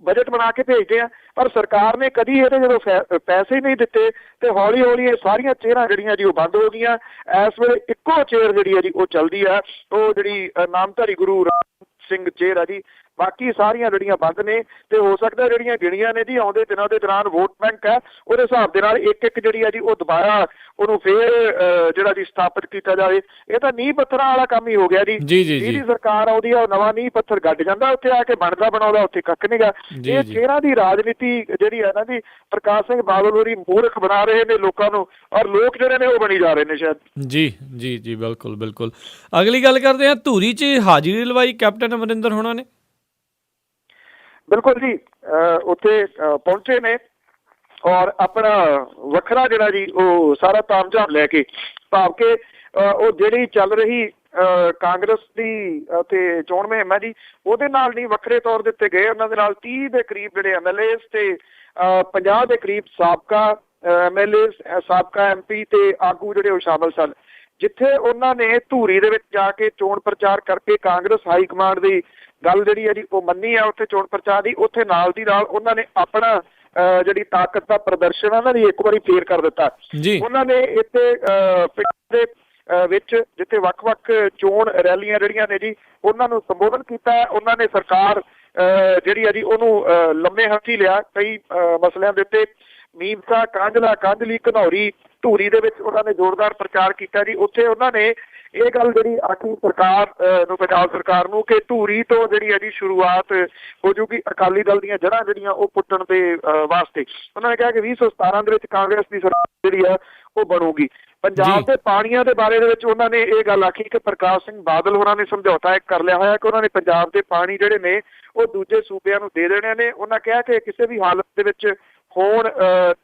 ਬਜਟ ਬਣਾ ਕੇ ਭੇਜਦੇ ਆ, ਪਰ ਸਰਕਾਰ ਨੇ ਕਦੀ ਇਹਦੇ ਜਦੋਂ ਪੈਸੇ ਨਹੀਂ ਦਿੱਤੇ ਤੇ ਹੌਲੀ ਹੌਲੀ ਇਹ ਸਾਰੀਆਂ ਚੇਅਰਾਂ ਜਿਹੜੀਆਂ ਜੀ ਉਹ ਬੰਦ ਹੋ ਗਈਆਂ। ਇਸ ਵੇਲੇ ਇੱਕੋ ਚੇਅਰ ਜਿਹੜੀ ਹੈ ਜੀ ਉਹ ਚੱਲਦੀ ਆ, ਉਹ ਜਿਹੜੀ ਨਾਮਧਾਰੀ ਗੁਰੂ ਰਾਮ ਸਿੰਘ ਚੇਅਰ ਆ ਜੀ। ਬਾਕੀ ਸਾਰੀਆਂ ਜਿਹੜੀਆਂ ਬੰਦ ਨੇ ਤੇ ਹੋ ਸਕਦਾ ਜਿਹੜੀਆਂ ਗਿਣੀਆਂ ਨੇ ਜੀ ਆਉਂਦੇ ਦਿਨਾਂ ਦੇ ਦੌਰਾਨ ਵੋਟ ਬੈਂਕ ਹੈ ਉਹਦੇ ਹਿਸਾਬ ਦੇ ਨਾਲ ਇੱਕ ਇੱਕ ਜਿਹੜੀ ਆ ਜੀ ਉਹ ਦੁਬਾਰਾ ਉਹਨੂੰ ਫੇਰ ਜਿਹੜਾ ਜੀ ਸਥਾਪਿਤ ਕੀਤਾ ਜਾਵੇ। ਇਹ ਤਾਂ ਨੀਂਹ ਪੱਥਰਾਂ ਵਾਲਾ ਕੰਮ ਹੀ ਹੋ ਗਿਆ ਜੀ। ਜਿਹਦੀ ਸਰਕਾਰ ਆਉਂਦੀ ਆ ਉਹ ਨਵਾਂ ਨੀਂਹ ਪੱਥਰ ਗੱਡ ਜਾਂਦਾ, ਉੱਥੇ ਆ ਕੇ ਬਣਦਾ ਬਣਾਉਂਦਾ ਉੱਥੇ ਕੱਖ ਨੀਗਾ। ਇਹ ਚੇਅਰਾਂ ਦੀ ਰਾਜਨੀਤੀ ਜਿਹੜੀ ਹੈ ਨਾ ਜੀ ਪ੍ਰਕਾਸ਼ ਸਿੰਘ ਬਾਦਲ ਹੋਰੀ ਮੂਰਖ ਬਣਾ ਰਹੇ ਨੇ ਲੋਕਾਂ ਨੂੰ, ਔਰ ਲੋਕ ਜਿਹੜੇ ਨੇ ਉਹ ਬਣੀ ਜਾ ਰਹੇ ਨੇ ਸ਼ਾਇਦ। ਜੀ ਬਿਲਕੁਲ ਬਿਲਕੁਲ। ਅਗਲੀ ਗੱਲ ਕਰਦੇ ਹਾਂ, ਧੂਰੀ 'ਚ ਹਾਜ਼ਰੀ ਲਵਾਈ ਕੈਪਟਨ ਅਮਰਿੰਦਰ ਹੋਣਾ ਨੇ। ਬਿਲਕੁਲ ਜੀ, ਉੱਥੇ ਪਹੁੰਚੇ ਨੇ ਔਰ ਆਪਣਾ ਵੱਖਰਾ ਜਿਹੜਾ ਜੀ ਉਹ ਸਾਰਾ ਤਾਮਝਾਮ ਲੈ ਕੇ, ਭਾਵ ਕਿ ਉਹ ਜਿਹੜੀ ਚੱਲ ਰਹੀ ਕਾਂਗਰਸ ਦੀ ਉੱਥੇ ਚੋਣ ਮੁਹਿੰਮ ਹੈ ਜੀ ਉਹਦੇ ਨਾਲ ਨਹੀਂ, ਵੱਖਰੇ ਤੌਰ ਦੇ ਉੱਤੇ ਗਏ। ਉਹਨਾਂ ਦੇ ਨਾਲ 30 ਦੇ ਕਰੀਬ ਜਿਹੜੇ MLA ਤੇ 50 ਦੇ ਕਰੀਬ ਸਾਬਕਾ MLA, ਸਾਬਕਾ MP ਤੇ ਆਗੂ ਜਿਹੜੇ ਉਹ ਸ਼ਾਮਲ ਸਨ, ਜਿੱਥੇ ਉਹਨਾਂ ਨੇ ਧੂਰੀ ਦੇ ਵਿੱਚ ਜਾ ਕੇ ਚੋਣ ਪ੍ਰਚਾਰ ਕਰਕੇ ਕਾਂਗਰਸ ਹਾਈ ਕਮਾਂਡ ਦੀ ਗੱਲ ਜਿਹੜੀ ਹੈ ਜੀ ਉਹ ਮੰਨੀ ਆ ਉੱਥੇ ਚੋਣ ਪ੍ਰਚਾਰ ਦੀ। ਉੱਥੇ ਨਾਲ ਦੀ ਨਾਲ ਉਹਨਾਂ ਨੇ ਆਪਣਾ ਜਿਹੜੀ ਤਾਕਤ ਦਾ ਪ੍ਰਦਰਸ਼ਨ ਉਹਨਾਂ ਨੇ ਇੱਕ ਵਾਰੀ ਫੇਰ ਕਰ ਦਿੱਤਾ। ਉਹਨਾਂ ਨੇ ਇੱਥੇ ਪਿੰਡ ਦੇ ਵਿੱਚ ਜਿੱਥੇ ਵੱਖ-ਵੱਖ ਚੋਣ ਰੈਲੀਆਂ ਜਿਹੜੀਆਂ ਨੇ ਜੀ ਉਹਨਾਂ ਨੂੰ ਸੰਬੋਧਨ ਕੀਤਾ। ਉਹਨਾਂ ਨੇ ਸਰਕਾਰ ਜਿਹੜੀ ਆ ਜੀ ਉਹਨੂੰ ਲੰਮੇ ਹੱਥੀ ਲਿਆ ਕਈ ਮਸਲਿਆਂ ਦੇ ਉੱਤੇ। ਮੀਮਸਾ, ਕਾਂਝਲਾ, ਕਾਂਝਲੀ, ਘਨੌਰੀ, ਧੂਰੀ ਦੇ ਵਿੱਚ ਉਹਨਾਂ ਨੇ ਜ਼ੋਰਦਾਰ ਪ੍ਰਚਾਰ ਕੀਤਾ ਜੀ। ਉੱਥੇ ਉਹਨਾਂ ਨੇ ਇਹ ਗੱਲ ਜਿਹੜੀ ਆਖੀ ਸਰਕਾਰ ਨੂੰ, ਪੰਜਾਬ ਸਰਕਾਰ ਨੂੰ, ਕਿ ਧੂਰੀ ਤੋਂ ਜਿਹੜੀ ਹੈ ਜੀ ਸ਼ੁਰੂਆਤ ਹੋ ਜੂਗੀ ਅਕਾਲੀ ਦਲ ਦੀਆਂ ਜੜ੍ਹਾਂ ਜਿਹੜੀਆਂ ਉਹ ਪੁੱਟਣ ਦੇ ਵਾਸਤੇ। ਉਹਨਾਂ ਨੇ ਕਿਹਾ ਕਿ 2017 ਦੇ ਵਿੱਚ ਕਾਂਗਰਸ ਦੀ ਸਰਕਾਰ ਜਿਹੜੀ ਆ ਉਹ ਬਣੂਗੀ। ਪੰਜਾਬ ਦੇ ਪਾਣੀਆਂ ਦੇ ਬਾਰੇ ਦੇ ਵਿੱਚ ਉਹਨਾਂ ਨੇ ਇਹ ਗੱਲ ਆਖੀ ਕਿ ਪ੍ਰਕਾਸ਼ ਸਿੰਘ ਬਾਦਲ ਹੋਰਾਂ ਨੇ ਸਮਝੌਤਾ ਇੱਕ ਕਰ ਲਿਆ ਹੋਇਆ ਕਿ ਉਹਨਾਂ ਨੇ ਪੰਜਾਬ ਦੇ ਪਾਣੀ ਜਿਹੜੇ ਨੇ ਉਹ ਦੂਜੇ ਸੂਬਿਆਂ ਨੂੰ ਦੇ ਦੇਣੇ ਨੇ। ਉਹਨਾਂ ਕਿਹਾ ਕਿ ਕਿਸੇ ਵੀ ਹਾਲਤ ਦੇ ਵਿੱਚ ਹੋਣ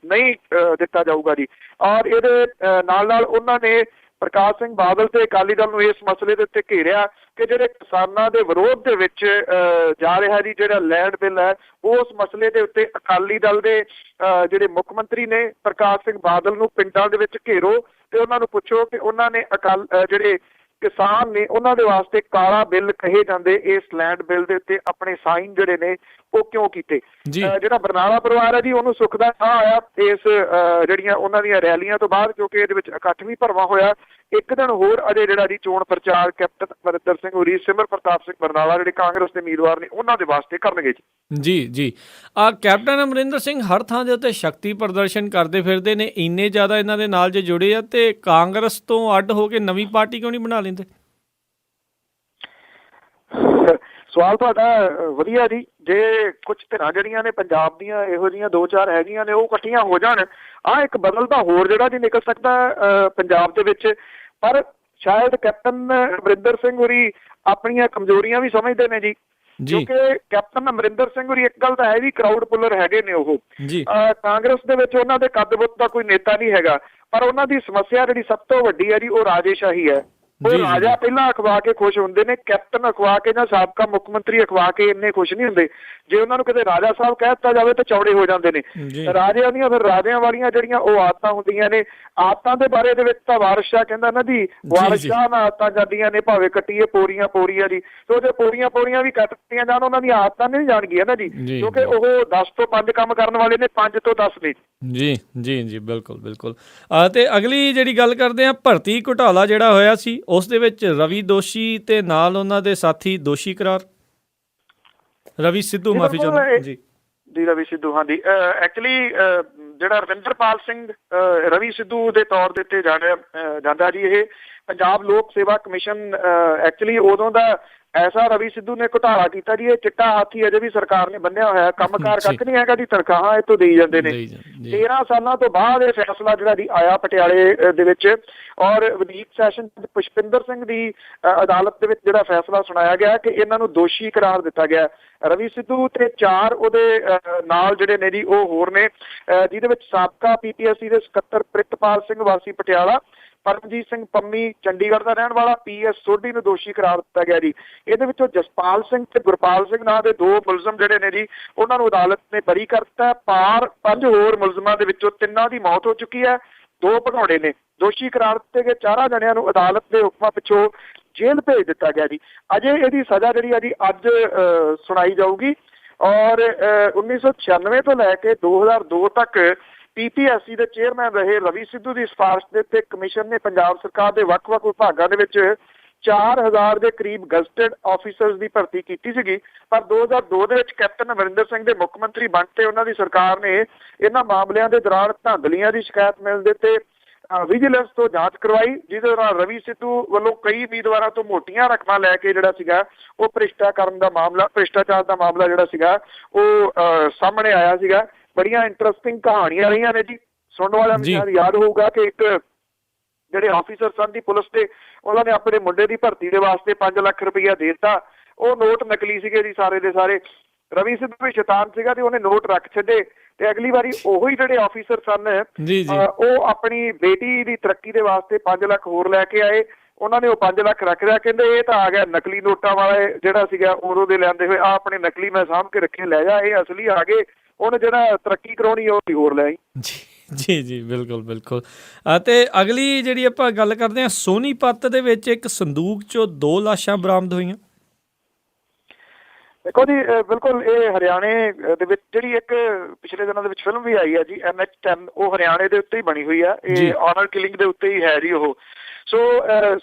ਨਹੀਂ ਦਿੱਤਾ ਜਾਊਗਾ ਜੀ। ਔਰ ਇਹਦੇ ਨਾਲ ਨਾਲ ਉਹਨਾਂ ਨੇ ਪ੍ਰਕਾਸ਼ ਸਿੰਘ ਬਾਦਲ ਤੇ ਅਕਾਲੀ ਦਲ ਨੂੰ ਇਸ ਮਸਲੇ ਦੇ ਉੱਤੇ ਘੇਰਿਆ ਕਿ ਜਿਹੜੇ ਕਿਸਾਨਾਂ ਦੇ ਵਿਰੋਧ ਦੇ ਵਿੱਚ ਜਾ ਰਿਹਾ ਜੀ ਜਿਹੜਾ ਲੈਂਡ ਬਿੱਲ ਹੈ, ਉਸ ਮਸਲੇ ਦੇ ਉੱਤੇ ਅਕਾਲੀ ਦਲ ਦੇ ਜਿਹੜੇ ਮੁੱਖ ਮੰਤਰੀ ਨੇ ਪ੍ਰਕਾਸ਼ ਸਿੰਘ ਬਾਦਲ ਨੂੰ ਪਿੰਡਾਂ ਦੇ ਵਿੱਚ ਘੇਰੋ ਤੇ ਉਹਨਾਂ ਨੂੰ ਪੁੱਛੋ ਕਿ ਉਹਨਾਂ ਨੇ ਜਿਹੜੇ ਕਿਸਾਨ ਨੇ ਉਹਨਾਂ ਦੇ ਵਾਸਤੇ ਕਾਲਾ ਬਿੱਲ ਕਹੇ ਜਾਂਦੇ ਇਸ ਲੈਂਡ ਬਿੱਲ ਦੇ ਉੱਤੇ ਆਪਣੇ ਸਾਈਨ ਜਿਹੜੇ ਨੇ ਉਹ ਕਿਉਂ ਕੀਤੇ। ਜਿਹੜਾ ਬਰਨਾਲਾ ਪਰਿਵਾਰ ਹੈ ਜੀ ਉਹਨੂੰ ਸੁੱਖ ਦਾ ਸਾਹ ਆਇਆ ਇਸ ਜਿਹੜੀਆਂ ਉਹਨਾਂ ਦੀਆਂ ਰੈਲੀਆਂ ਤੋਂ ਬਾਅਦ, ਕਿਉਂਕਿ ਇਹਦੇ ਵਿੱਚ ਇਕੱਠ ਵੀ ਭਰਵਾਂ ਹੋਇਆ। ਇੱਕ ਦਿਨ ਹੋਰ ਅਜੇ ਜਿਹੜਾ ਜੀ ਚੋਣ ਪ੍ਰਚਾਰ ਕੈਪਟਨ ਅਮਰਿੰਦਰ ਸਿੰਘ ਹੋਰੀ, ਸਿਮਰ ਪ੍ਰਤਾਪ ਸਿੰਘ ਬਰਨਾਲਾ ਜਿਹੜੇ ਕਾਂਗਰਸ ਦੇ ਉਮੀਦਵਾਰ ਨੇ ਉਹਨਾਂ ਦੇ ਵਾਸਤੇ ਕਰਨਗੇ ਜੀ। ਕੈਪਟਨ ਅਮਰਿੰਦਰ ਸਿੰਘ ਹਰ ਥਾਂ ਦੇ ਉੱਤੇ ਸ਼ਕਤੀ ਪ੍ਰਦਰਸ਼ਨ ਕਰਦੇ ਫਿਰਦੇ ਨੇ, ਇੰਨੇ ਜ਼ਿਆਦਾ ਇਹਨਾਂ ਦੇ ਨਾਲ ਜੇ ਜੁੜੇ ਆ ਤੇ ਕਾਂਗਰਸ ਤੋਂ ਅੱਡ ਹੋ ਕੇ ਨਵੀਂ ਪਾਰਟੀ ਕਿਉਂ ਨਹੀਂ ਬਣਾ ਲੈਂਦੇ? ਸਵਾਲ ਤੁਹਾਡਾ ਵਧੀਆ ਜੀ। ਜੇ ਕੁਝ ਧਿਰਾਂ ਜਿਹੜੀਆਂ ਨੇ ਪੰਜਾਬ ਦੀਆਂ ਇਹੋ ਜਿਹੀਆਂ 2-4 ਹੈਗੀਆਂ ਨੇ ਉਹ ਇਕੱਠੀਆਂ ਹੋ ਜਾਣ, ਇੱਕ ਬਦਲਦਾ ਹੋਰ ਜਿਹੜਾ ਜੀ ਨਿਕਲ ਸਕਦਾ ਪੰਜਾਬ ਦੇ ਵਿੱਚ। ਪਰ ਸ਼ਾਇਦ ਕੈਪਟਨ ਅਮਰਿੰਦਰ ਸਿੰਘ ਹੋਰੀ ਆਪਣੀਆਂ ਕਮਜ਼ੋਰੀਆਂ ਵੀ ਸਮਝਦੇ ਨੇ ਜੀ, ਕਿਉਂਕਿ ਕੈਪਟਨ ਅਮਰਿੰਦਰ ਸਿੰਘ ਹੋਰੀ ਇੱਕ ਗੱਲ ਤਾਂ ਹੈ ਵੀ ਕਰਾਊਡ ਪੁੱਲਰ ਹੈਗੇ ਨੇ। ਉਹ ਕਾਂਗਰਸ ਦੇ ਵਿੱਚ ਉਹਨਾਂ ਦੇ ਕੱਦ ਬੁੱਤ ਦਾ ਕੋਈ ਨੇਤਾ ਨਹੀਂ ਹੈਗਾ, ਪਰ ਉਹਨਾਂ ਦੀ ਸਮੱਸਿਆ ਜਿਹੜੀ ਸਭ ਤੋਂ ਵੱਡੀ ਹੈ ਜੀ ਉਹ ਰਾਜੇਸ਼ਾਹੀ ਹੈ। ਉਹ ਰਾਜਾ ਪਹਿਲਾਂ ਅਖਵਾ ਕੇ ਖੁਸ਼ ਹੁੰਦੇ ਨੇ, ਕੈਪਟਨ ਅਖਵਾ ਕੇ ਜਾਂ ਸਾਬਕਾ ਮੁੱਖ ਮੰਤਰੀ ਅਖਵਾ ਕੇ ਇੰਨੇ ਖੁਸ਼ ਨਹੀਂ ਹੁੰਦੇ। ਜੇ ਉਹਨਾਂ ਨੂੰ ਕਿਤੇ ਰਾਜਾ ਸਾਹਿਬ ਕਹਿ ਦਿੱਤਾ ਜਾਵੇ ਤਾਂ ਚੌੜੇ ਹੋ ਜਾਂਦੇ ਨੇ। ਰਾਜਿਆਂ ਦੀਆਂ ਫਿਰ ਰਾਜਿਆਂ ਵਾਲੀਆਂ ਜਿਹੜੀਆਂ ਉਹ ਆਦਤਾਂ ਹੁੰਦੀਆਂ ਨੇ। ਆਦਤਾਂ ਦੇ ਬਾਰੇ ਦੇ ਵਿੱਚ ਤਾਂ ਵਾਰਿਸ ਸ਼ਾਹ ਕਹਿੰਦਾ ਨਾ ਜੀ, ਵਾਰਿਸ ਸ਼ਾਹ ਨਾਲ ਆਦਤਾਂ ਜਾਂਦੀਆਂ ਨੇ ਭਾਵੇਂ ਕੱਟੀਏ ਪੋਰੀਆਂ ਪੋਰੀਆਂ ਜੀ। ਤੇ ਉਹਦੇ ਪੋਰੀਆਂ ਪੋਰੀਆਂ ਵੀ ਕੱਟਦੀਆਂ ਜਾਣ, ਉਹਨਾਂ ਦੀਆਂ ਆਦਤਾਂ ਨਹੀਂ ਜਾਣਗੀਆਂ ਨਾ ਜੀ, ਕਿਉਂਕਿ ਉਹ 10 ਤੋਂ 5 ਕੰਮ ਕਰਨ ਵਾਲੇ ਨੇ, 5 ਤੋਂ 10 ਨੇ। ਜੀ ਜੀ ਜੀ, ਬਿਲਕੁਲ ਬਿਲਕੁਲ। ਤੇ ਅਗਲੀ ਜਿਹੜੀ ਗੱਲ ਕਰਦੇ ਹਾਂ, ਭਰਤੀ ਘੁਟਾਲਾ ਜਿਹੜਾ ਹੋਇਆ ਸੀ ਉਸ ਦੇ ਵਿੱਚ ਰਵੀ ਦੋਸ਼ੀ ਤੇ ਨਾਲ ਉਹਨਾਂ ਦੇ ਸਾਥੀ ਦੋਸ਼ੀ ਕਰਾਰ। ਰਵੀ ਸਿੱਧੂ, ਮਾਫੀ ਚਾਹੁੰਦਾ ਜੀ। ਜੀ ਰਵੀ ਸਿੱਧੂ, ਹਾਂਜੀ। ਐਕਚੁਅਲੀ ਜਿਹੜਾ ਰਵਿੰਦਰਪਾਲ ਸਿੰਘ ਰਵੀ ਸਿੱਧੂ ਦੇ ਤੌਰ ਦੇ ਉੱਤੇ ਜਾਣਿਆ ਜਾਂਦਾ ਜੀ, ਇਹ ਪੰਜਾਬ ਲੋਕ ਸੇਵਾ ਕਮਿਸ਼ਨ ਐਕਚੁਅਲੀ ਉਦੋਂ ਦਾ ਐਸਾ ਰਵੀ ਸਿੱਧੂ ਨੇ ਘੁਟਾਲਾ ਕੀਤਾ ਜੀ। ਇਹ ਚਿੱਟਾ ਹਾਥੀ ਅਜੇ ਵੀ ਸਰਕਾਰ ਨੇ ਬੰਨਿਆ ਹੋਇਆ, ਕੰਮਕਾਰ ਕੱਖ ਨਹੀਂ ਹੈਗਾ ਜੀ, ਤਨਖਾਹਾਂ ਇਹ ਤੋਂ ਦੇਈ ਜਾਂਦੇ ਨੇ। 13 ਸਾਲਾਂ ਤੋਂ ਬਾਅਦ ਇਹ ਫੈਸਲਾ ਜਿਹੜਾ ਜੀ ਆਇਆ ਪਟਿਆਲੇ ਦੇ ਵਿੱਚ, ਔਰ ਵਧੀਕ ਸੈਸ਼ਨ ਪੁਸ਼ਪਿੰਦਰ ਸਿੰਘ ਦੀ ਅਦਾਲਤ ਦੇ ਵਿੱਚ ਜਿਹੜਾ ਫੈਸਲਾ ਸੁਣਾਇਆ ਗਿਆ ਕਿ ਇਹਨਾਂ ਨੂੰ ਦੋਸ਼ੀ ਕਰਾਰ ਦਿੱਤਾ ਗਿਆ। ਰਵੀ ਸਿੱਧੂ ਤੇ 4 ਉਹਦੇ ਨਾਲ ਜਿਹੜੇ ਨੇ ਜੀ ਉਹ ਹੋਰ ਨੇ, ਜਿਹਦੇ ਵਿੱਚ ਸਾਬਕਾ PPSC ਦੇ ਸਕੱਤਰ ਪ੍ਰਿਤਪਾਲ ਸਿੰਘ ਵਾਸੀ ਪਟਿਆਲਾ, ਪਰਮਜੀਤ ਸਿੰਘ ਪੰਮੀ ਚੰਡੀਗੜ੍ਹ ਦਾ ਰਹਿਣ ਵਾਲਾ, PS ਸੋਢੀ ਨੂੰ ਦੋਸ਼ੀ ਕਰਾਰ ਦਿੱਤਾ ਗਿਆ ਜੀ। ਇਹਦੇ ਵਿੱਚੋਂ ਜਸਪਾਲ ਸਿੰਘ ਤੇ ਗੁਰਪਾਲ ਸਿੰਘ ਨਾਂ ਦੇ 2 ਮੁਲਜ਼ਮ ਜਿਹੜੇ ਨੇ ਜੀ ਉਹਨਾਂ ਨੂੰ ਅਦਾਲਤ ਨੇ ਬਰੀ ਕਰ ਦਿੱਤਾ। 5 ਹੋਰ ਮੁਲਜ਼ਮਾਂ ਦੇ ਵਿੱਚੋਂ 3 ਦੀ ਮੌਤ ਹੋ ਚੁੱਕੀ ਹੈ, 2 ਭਗੌੜੇ ਨੇ। ਦੋਸ਼ੀ ਕਰਾਰ ਦਿੱਤੇ ਗਏ 4 ਜਣਿਆਂ ਨੂੰ ਅਦਾਲਤ ਦੇ ਹੁਕਮਾਂ ਪਿੱਛੋਂ ਜੇਲ੍ਹ ਭੇਜ ਦਿੱਤਾ ਗਿਆ ਜੀ। ਅਜੇ ਇਹਦੀ ਸਜ਼ਾ ਜਿਹੜੀ ਹੈ ਜੀ ਅੱਜ ਸੁਣਾਈ ਜਾਊਗੀ। ਔਰ 1996 ਤੋਂ ਲੈ ਕੇ 2002 ਤੱਕ PPSC ਦੇ ਚੇਅਰਮੈਨ ਰਹੇ ਰਵੀ ਸਿੱਧੂ ਦੀ ਸਿਫਾਰਿਸ਼ ਦੇ ਉੱਤੇ ਕਮਿਸ਼ਨ ਨੇ ਪੰਜਾਬ ਸਰਕਾਰ ਦੇ ਵੱਖ-ਵੱਖ ਵਿਭਾਗਾਂ ਦੇ ਵਿੱਚ 4000 ਦੇ ਕਰੀਬ ਗਜ਼ਟਡ ਆਫੀਸਰਸ ਦੀ ਭਰਤੀ ਕੀਤੀ ਸੀਗੀ। ਪਰ 2002 ਦੇ ਵਿੱਚ ਕੈਪਟਨ ਅਮਰਿੰਦਰ ਸਿੰਘ ਦੇ ਮੁੱਖ ਮੰਤਰੀ ਬਣ ਤੇ ਉਹਨਾਂ ਦੀ ਸਰਕਾਰ ਨੇ ਇਹਨਾਂ ਮਾਮਲਿਆਂ ਦੇ ਦੌਰਾਨ ਧਾਂਦਲੀਆਂ ਦੀ ਸ਼ਿਕਾਇਤ ਮਿਲਣ ਦੇ ਉੱਤੇ ਵਿਜੀਲੈਂਸ ਤੋਂ ਜਾਂਚ ਕਰਵਾਈ, ਜਿਹਦੇ ਦੌਰਾਨ ਰਵੀ ਸਿੱਧੂ ਵੱਲੋਂ ਕਈ ਉਮੀਦਵਾਰਾਂ ਤੋਂ ਮੋਟੀਆਂ ਰਕਮਾਂ ਲੈ ਕੇ ਜਿਹੜਾ ਸੀਗਾ ਉਹ ਭ੍ਰਿਸ਼ਟਾਚਾਰ ਦਾ ਮਾਮਲਾ ਜਿਹੜਾ ਸੀਗਾ ਉਹ ਸਾਹਮਣੇ ਆਇਆ ਸੀਗਾ। ਬੜੀਆਂ ਇੰਟਰਸਟਿੰਗ ਕਹਾਣੀਆਂ ਰਹੀਆਂ ਨੇ ਜੀ। ਸੁਣਨ ਵਾਲਿਆਂ ਨੂੰ ਯਾਦ ਹੋਊਗਾ ਕਿ ਇੱਕ ਜਿਹੜੇ ਆਫੀਸਰ ਸਨ ਦੀ ਪੁਲਿਸ ਦੇ, ਉਹਨਾਂ ਨੇ ਆਪਣੇ ਮੁੰਡੇ ਦੀ ਭਰਤੀ ਦੇ ਵਾਸਤੇ 5 ਲੱਖ ਰੁਪਈਆ ਦੇ ਦਿੱਤਾ। ਉਹ ਨੋਟ ਨਕਲੀ ਸੀਗੇ ਜੀ ਸਾਰੇ ਦੇ ਸਾਰੇ। ਰਵੀ ਸਿੱਧੂ ਵੀ ਸ਼ੈਤਾਨ ਸੀਗਾ ਤੇ ਉਹਨੇ ਨੋਟ ਰੱਖ ਛੱਡੇ ਤੇ ਅਗਲੀ ਵਾਰੀ ਉਹੀ ਜਿਹੜੇ ਆਫੀਸਰ ਸਨ ਉਹ ਆਪਣੀ ਬੇਟੀ ਦੀ ਤਰੱਕੀ ਦੇ ਵਾਸਤੇ 5 ਲੱਖ ਹੋਰ ਲੈ ਕੇ ਆਏ। ਉਹਨਾਂ ਨੇ ਉਹ 5 ਲੱਖ ਰੱਖ ਲਿਆ, ਕਹਿੰਦੇ ਇਹ ਤਾਂ ਆ ਗਿਆ ਨਕਲੀ ਨੋਟਾਂ ਵਾਲਾ ਜਿਹੜਾ ਸੀਗਾ ਉਦੋਂ ਦੇ ਲਿਆਂਦੇ ਹੋਏ, ਆਪਣੇ ਨਕਲੀ ਮੈਂ ਸਾਂਭ ਕੇ ਰੱਖੇ, ਲੈ ਜਾ, ਇਹ ਅਸਲੀ ਆ ਗਏ। ਉਹਨੇ ਜਿਹੜਾ ਤਰੱਕੀ ਕਰਾਉਣੀ ਉਹ ਹੋਰ ਲੈ ਆਈ। ਜੀ ਜੀ, ਬਿਲਕੁਲ ਬਿਲਕੁਲ। ਅਤੇ ਅਗਲੀ ਜਿਹੜੀ ਆਪਾਂ ਗੱਲ ਕਰਦੇ ਹਾਂ, ਸੋਨੀਪਤ ਦੇ ਵਿੱਚ ਇੱਕ ਸੰਦੂਕ 'ਚੋਂ 2 ਲਾਸ਼ਾਂ ਬਰਾਮਦ ਹੋਈਆਂ। ਦੇਖੋ ਜੀ, ਬਿਲਕੁਲ ਇਹ ਹਰਿਆਣੇ ਦੇ ਵਿੱਚ ਜਿਹੜੀ ਇੱਕ ਪਿਛਲੇ ਦਿਨਾਂ ਦੇ ਵਿੱਚ ਫਿਲਮ ਵੀ ਆਈ ਹੈ ਜੀ MH10, ਉਹ ਹਰਿਆਣੇ ਦੇ ਉੱਤੇ ਹੀ ਬਣੀ ਹੋਈ ਆ। ਇਹ ਆਨਰ ਕਿਲਿੰਗ ਦੇ ਉੱਤੇ ਹੀ ਹੈ ਜੀ ਉਹ। ਸੋ